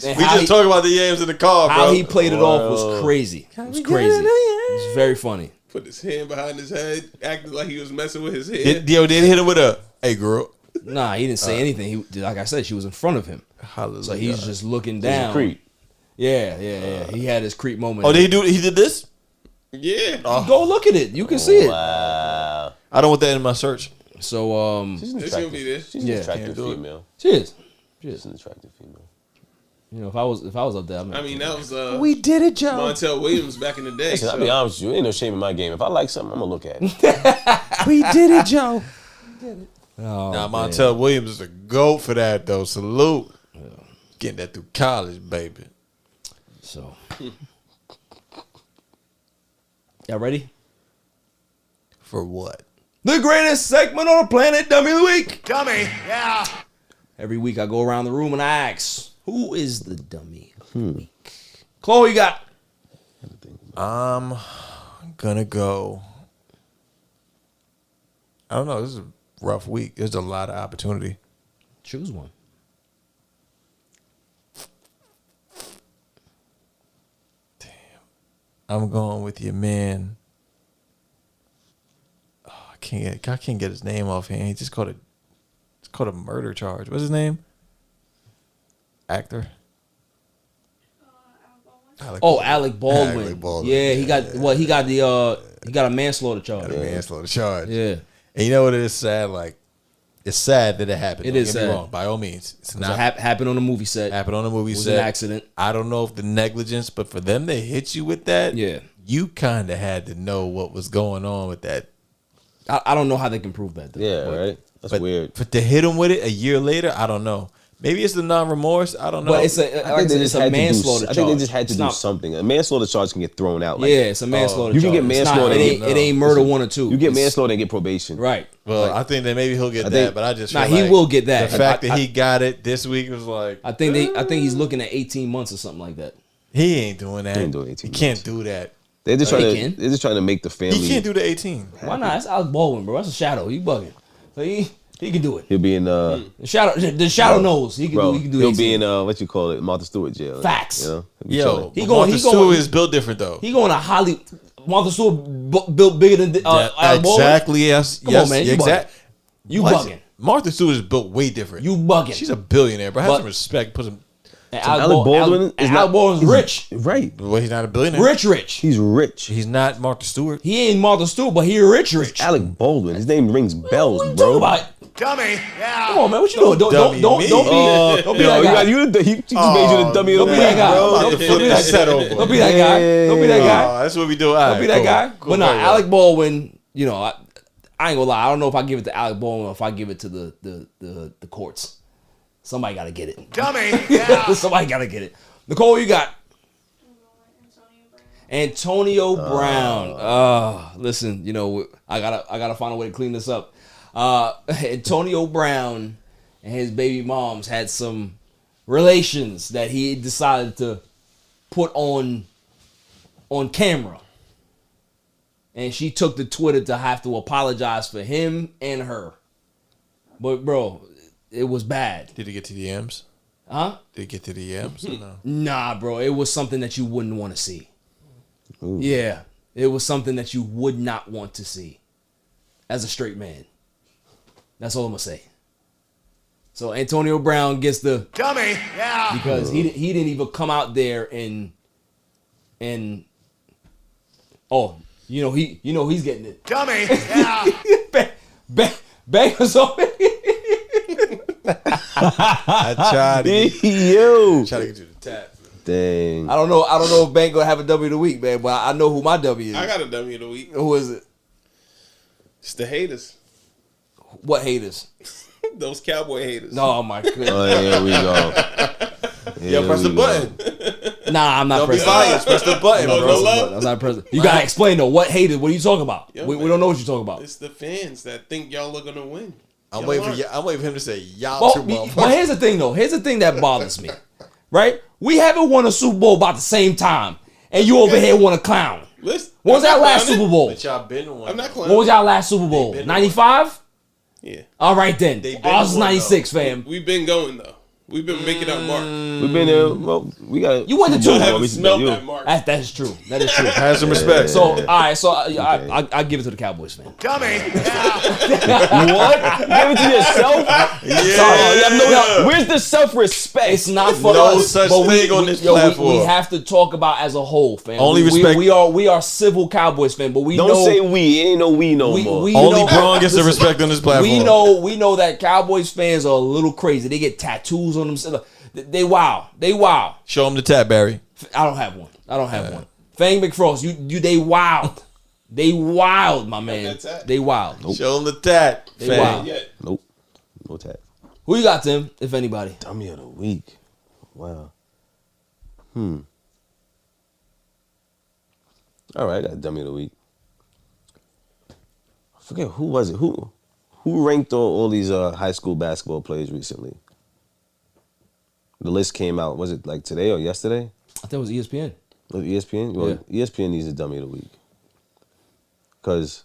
though. We just talk about the yams in the car, bro. How he played it off was crazy. It was crazy. It was very funny. Put his hand behind his head, acting like he was messing with his head. Did hit him with a, hey, girl. Nah, he didn't say anything. He, like I said, she was in front of him. Hallelujah. So he's just looking down. Creep. Yeah. He had his creep moment. Oh, he did this? Yeah. Go look at it. You can see it. Wow. I don't want that in my search. So She's an It's gonna be this. She's an attractive female. She is. She's an attractive female. You know, if I was up there, I mean, that was we did it, Joe. Montel Williams back in the day. Listen, I'll be honest with you. Ain't no shame in my game. If I like something, I'm gonna look at it. We did it, Joe. Oh, now Montel Williams is a GOAT for that though. Salute. Yeah. Getting that through college, baby. So, y'all ready? For what? The greatest segment on the planet, Dummy of the Week. Dummy, yeah. Every week I go around the room and I ask, who is the dummy of the week? Klaw, you got? I'm gonna go. I don't know. This is a rough week. There's a lot of opportunity. Choose one. Damn. I'm going with your man. Oh, I can't get his name offhand. He just caught a murder charge. What's his name? Actor. Alec Baldwin. Alec Baldwin. Yeah, he got he got a manslaughter charge. Got a manslaughter charge. Yeah. And you know what? It is sad. Like, it's sad that it happened. It is Don't get me sad. wrong. By all means, it's It not happened on a movie set. happened on a movie It was set. an accident. I don't know if the negligence, but for them to hit you with that, Yeah. you kind of had to know what was going on with that. I don't know how they can prove that. Though. Yeah, right. That's weird. But to hit him with it a year later, I don't know. Maybe it's the non-remorse. I don't know. But it's I think they just had manslaughter to do. charge. I think they just had to It's do not- something. A manslaughter charge can get thrown out. Like, Yeah, it's a manslaughter You charge. can get It's not- manslaughter. it ain't murder 1 or 2. You get It's- manslaughter and get probation. Right. Well, I think that maybe he'll get that, but I just feel he like will get that. The fact that he got it this week was like, I think he's looking at 18 months or something like that. he ain't doing that. He ain't doing 18 He can't do that. They're just He trying can. to. They're just trying to make the family. He can't do the 18. Why not? That's Alec Baldwin, bro. That's a shadow. He bugging. So he can do it. He'll be in The shadow knows he can bro, do. He can do. He'll 18. be in what you call it, Martha Stewart jail. Facts. You know? Yo, He he going- Martha he Stewart going- is built different though. He going to Hollywood. Martha Stewart built bigger than Alec Baldwin. Exactly. Yes. Come yes. on, man. You Exactly. You bugging. Martha Stewart is built way different. You bugging. She's a billionaire, bro. Have But- some respect. Put some. And Alec Baldwin is not. Alec Baldwin's rich. Right. Well, he's not a billionaire. Rich. He's rich. He's not Martha Stewart. He ain't Martha Stewart, but he rich. Alec Baldwin. His name rings bells, What you bro. talking about? Dummy, yeah. Come on, man. What you doing? Don't be Yo, that guy. he just made you the dummy of the Don't be week, that guy. bro. Don't be that guy. Don't be that guy. Don't be that guy. That's what we do. Don't be that guy. But no, Alec Baldwin. You know, I ain't gonna lie. I don't know if I give it to Alec Baldwin or if I give it to the courts. Somebody got to get it. Dummy, yeah. Somebody got to get it. Nicole, you got Antonio Brown. Listen, you know, I gotta find a way to clean this up. Antonio Brown and his baby moms had some relations that he decided to put on camera. And she took to Twitter to have to apologize for him and her. But bro, it was bad. Did he get to the M's? Huh? Did he get to the M's or no? Nah, bro. It was something that you wouldn't want to see. Ooh. Yeah. It was something that you would not want to see as a straight man. That's all I'm going to say. So Antonio Brown gets the dummy, yeah. Because he didn't even come out there and oh, he's getting it. Dummy, yeah. Bang was on I tried to get you to the tap. Dang. I don't know if Bank gonna have a W of the week, man, but I know who my W is. I got a W of the week. Who is it? It's the haters. What haters? Those cowboy haters. Oh my goodness. Oh, here we go. Yo, press the button. Nah, I'm not Don't pressing. Be biased. Press the button, bro. I'm not pressing. You gotta explain though. What haters? What are you talking about? Yo, we don't know what you're talking about. It's the fans that think y'all are gonna win. I'm waiting for him to say y'all too, motherfucker. But here's the thing though. Here's the thing that bothers me. Right? We haven't won a Super Bowl about the same time, and you over here want to clown. Listen, when was that last Super Bowl? But y'all been one. I'm not clowning. When was y'all last Super Bowl? 95? Yeah. All right then. Ours is 96, though. fam. We've been going though. We've been making our mark. We've been there. Well, we got. You went to two. I haven't smelled that mark. That's true. That is true. Have some respect. So, all right. So, I give it to the Cowboys, fan. Dummy. What? Give it to yourself? Yeah. Where's the self-respect? It's not for No us. such but thing on this platform. We have to talk about as a whole, fam. Only respect. We are civil Cowboys fan, but we Don't know. say we. It ain't no we no more. We Only know, Braun gets the respect on this platform. We know that Cowboys fans are a little crazy. They get tattoos on themselves. They wow. They wow. Show them the tat, Barry. I don't have one. One. Fang McFrost, you they wild. They wild, my man. They wild. Nope. Show them the tat. They wild. Nope. No tat. Who you got, Tim, if anybody? Dummy of the week. Wow. All right, I got dummy of the week. I forget who was it. Who ranked all these high school basketball players recently? The list came out. Was it like today or yesterday? I think it was ESPN. Was it ESPN? Well, ESPN needs a dummy of the week. Because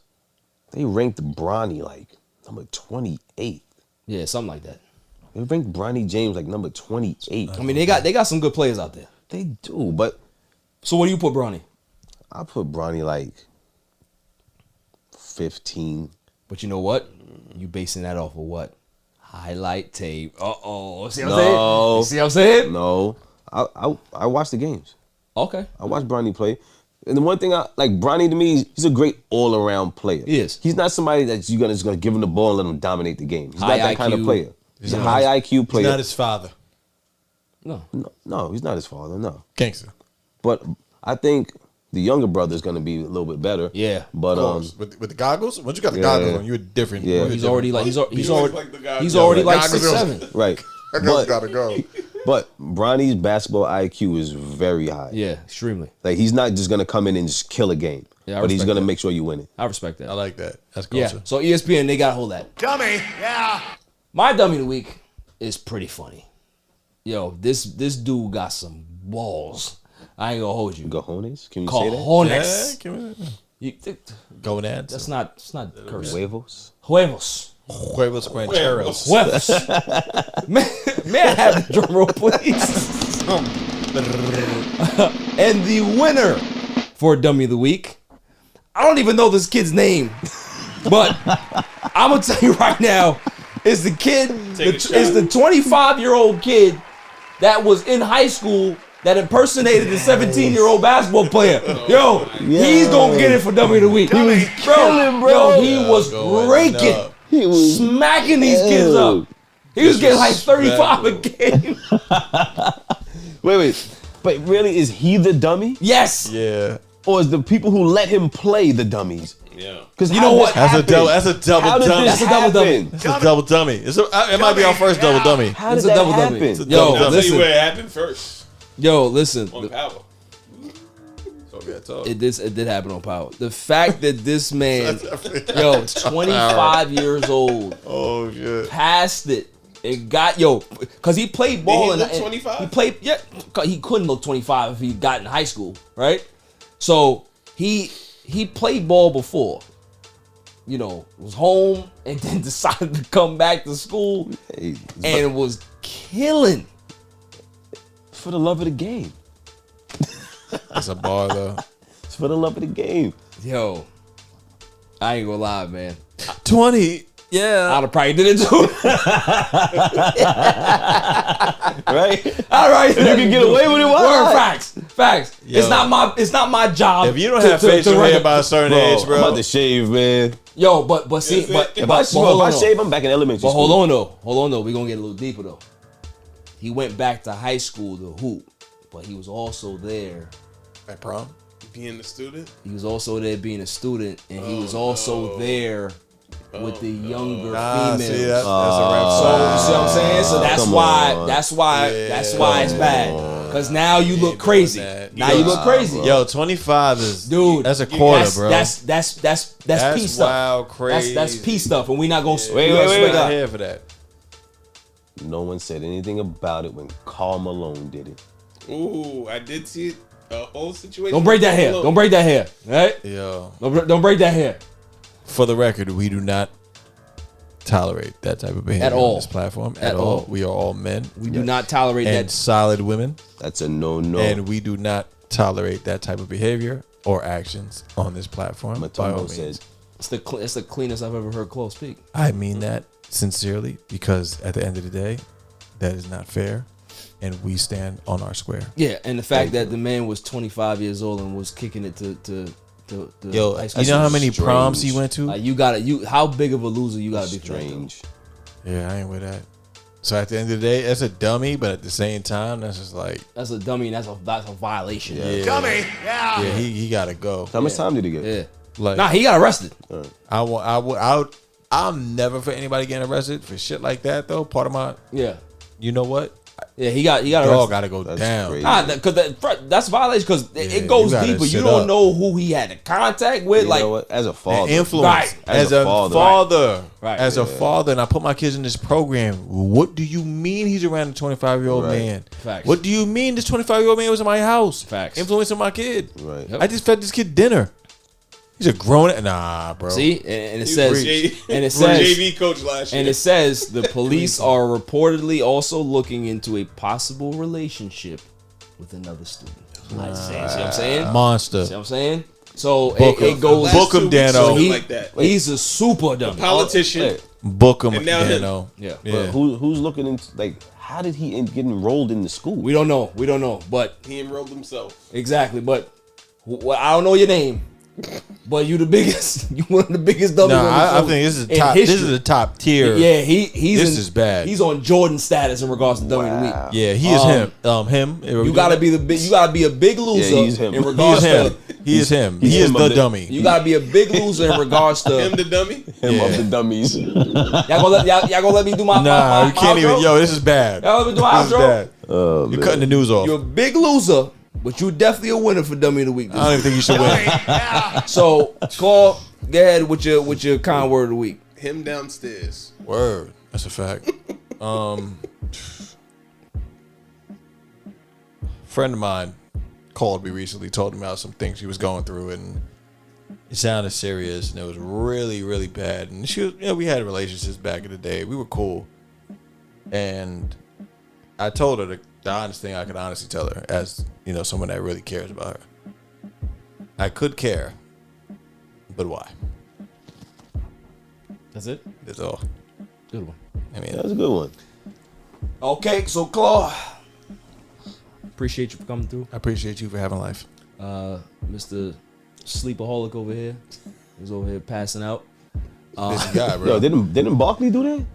they ranked Bronny like number 28. Yeah, something like that. They ranked Bronny James like number 28. I mean, they got some good players out there. They do, but... So what do you put Bronny? I put Bronny like 15. But you know what? You basing that off of what? Highlight tape. Uh-oh. See what I'm saying? You see what I'm saying? No. I watched the games. Okay. I watched Bronny play. And the one thing Bronny to me, he's a great all-around player. He is. He's not somebody that's you're just gonna give him the ball and let him dominate the game. He's High not that IQ. kind of player. He's a high IQ player. He's not his father. No, he's not his father, no. Gangster. But I think the younger brother's gonna be a little bit better. Yeah. But with the goggles? Once you got the goggles on, you're different. Yeah. He's already like 6'7". Right. That girl's gotta go. But Bronny's basketball IQ is very high. Yeah, extremely. Like he's not just gonna come in and just kill a game. Yeah, but he's respect gonna that. make sure you win it. I respect that. I like that. That's Yeah. culture. So ESPN, they got a hold of that. Dummy. Yeah. My dummy of the week is pretty funny. Yo, this dude got some balls. I ain't gonna hold you. Cojones? Can you say that? Cojones. Yeah, Gonads. That's not. It's not curse. Huevos. Huevos. Huevos rancheros. Huevos. May I have the drum roll, please? And the winner for Dummy of the Week, I don't even know this kid's name, but I'm gonna tell you right now, is the kid, is the 25-year-old kid that was in high school that impersonated the 17-year-old basketball player. Yo, he's gonna get it for Dummy of the Week. He was killing, bro. Yo, he was raking. He was smacking these kids up. He was getting like 35 a game. Wait. But really, is he the dummy? Yes. Yeah. Or is the people who let him play the dummies? Yeah. Because you know what? That's a double dummy. That's a double dummy. It's a double dummy. It might be our first double dummy. How did that happen? Yo, I'll tell listen. you where it happened first. Yo, listen. On Power. It did happen on Power. The fact that this man, yo, 25 years old, oh shit, passed it. It got because he played ball. Did he look 25? He played, he couldn't look 25 if he got in high school, right? So he played ball before, was home and then decided to come back to school and was killing for the love of the game. That's a bar though. It's for the love of the game. Yo, I ain't gonna lie, man. 20. Yeah. I'd have probably did it too. Right? All right. If you can get away with it, why? Word, facts. Yo. It's not my job. If you don't have facial hair by a certain age, bro. I'm about to shave, man. Yo, but see, if I shave, I'm back in elementary but school. Hold on though. We're gonna get a little deeper though. He went back to high school to hoop, but he was also there at prom. Being a student? He was also there being a student, and he was also there with the younger females. See, that's a rap So song. you see what I'm saying? So that's why it's bad. Cause now you look crazy. Now you look crazy. Yo, 25 is dude. That's a quarter, bro. That's P stuff. Wild, crazy. That's P stuff, and we not gonna wait. Here for that. No one said anything about it when Karl Malone did it. Ooh, I did see it. A whole situation. Don't break that hair. Don't break that hair. Right? Yo. Don't break that hair. For the record, we do not tolerate that type of behavior At all. on this platform. At all. We are all men. We do not tolerate and that. solid women. That's a no. And we do not tolerate that type of behavior or actions on this platform. By all means. It's the cleanest I've ever heard Klaw speak. I mean that sincerely, because at the end of the day, that is not fair, and we stand on our square. Yeah, and the fact that the man was 25 years old and was kicking it to yo, high school. you know how many proms he went to? How big of a loser you gotta be for that, strange. Yeah, I ain't with that. So at the end of the day, that's a dummy, but at the same time, that's just like That's a dummy. And that's a violation. Yeah. Dummy. Yeah. yeah, he got to go. How much time did he get? Yeah. Like Nah, he got arrested. I'm never for anybody getting arrested for shit like that though. Part of my Yeah. You know what? Yeah, he got Dog arrested. got to go down. crazy. Nah, that's violation because it goes you gotta deeper. You sit don't up. know who he had a contact with. You Like, know what? As a father, And influence. Right. As a father. Right. As a father, and I put my kids in this program. What do you mean he's around a 25-year-old Right. man? Facts. What do you mean this 25-year-old man was in my house? Facts. Influencing my kid. Right. Yep. I just fed this kid dinner. He's a grown. Nah, bro. See, and it He says, was a and it says, JV coach last year. and it says the police are reportedly also looking into a possible relationship with another student. Like, see what I'm saying? Monster. See what I'm saying? So Book him. it goes. Book him, Dano. So like that. He's a super dummy. Politician. Book him, And now him. Dano. Yeah. But who's looking into like? How did he get enrolled in the school? We don't know. We don't know. But He enrolled himself. exactly. But I don't know your name. But you the biggest. You one of the biggest dummies. Nah, on the I show think this is in top. history. This is the top tier. Yeah, he's This is bad. He's on Jordan status in regards to dummy of the week. Yeah, he is him. You gotta be the big. You gotta be a big loser he's him. in He is regards him. to. He is him. He's He is him the of the- dummy. You gotta be a big loser in regards to. Him the dummy? Him of the dummies. Y'all gonna let me do my. Nah, my you can't even. outro? Yo, this is bad. Y'all let me do my This is outro? bad. You're cutting the news off. You're a big loser, but you're definitely a winner for dummy of the week. I don't even think you should win. So, Klaw, go ahead with your kind word of the week. Him downstairs. Word. That's a fact. Friend of mine called me recently, told me about some things she was going through, and it sounded serious, and it was really, really bad. And she was, we had relationships back in the day. We were cool. And I told her the honest thing I could honestly tell her, as someone that really cares about her. I could care, but why? That's it. That's all. Good one. I mean, That was a good one. Okay, so Klaw, appreciate you for coming through. I appreciate you for having life. Mr. Sleepaholic over here. He's over here passing out. Busy guy, bro. Yo, didn't Barkley do that?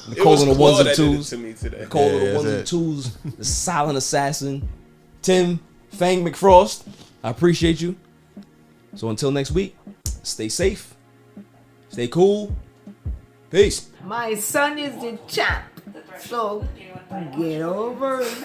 Nicole was and the Klaw ones and that did it twos. to me today. Nicole and the Yeah, ones and that's twos. The silent assassin. Tim, Fang McFrost. I appreciate you. So until next week, stay safe. Stay cool. Peace. My son is the champ. So get over it.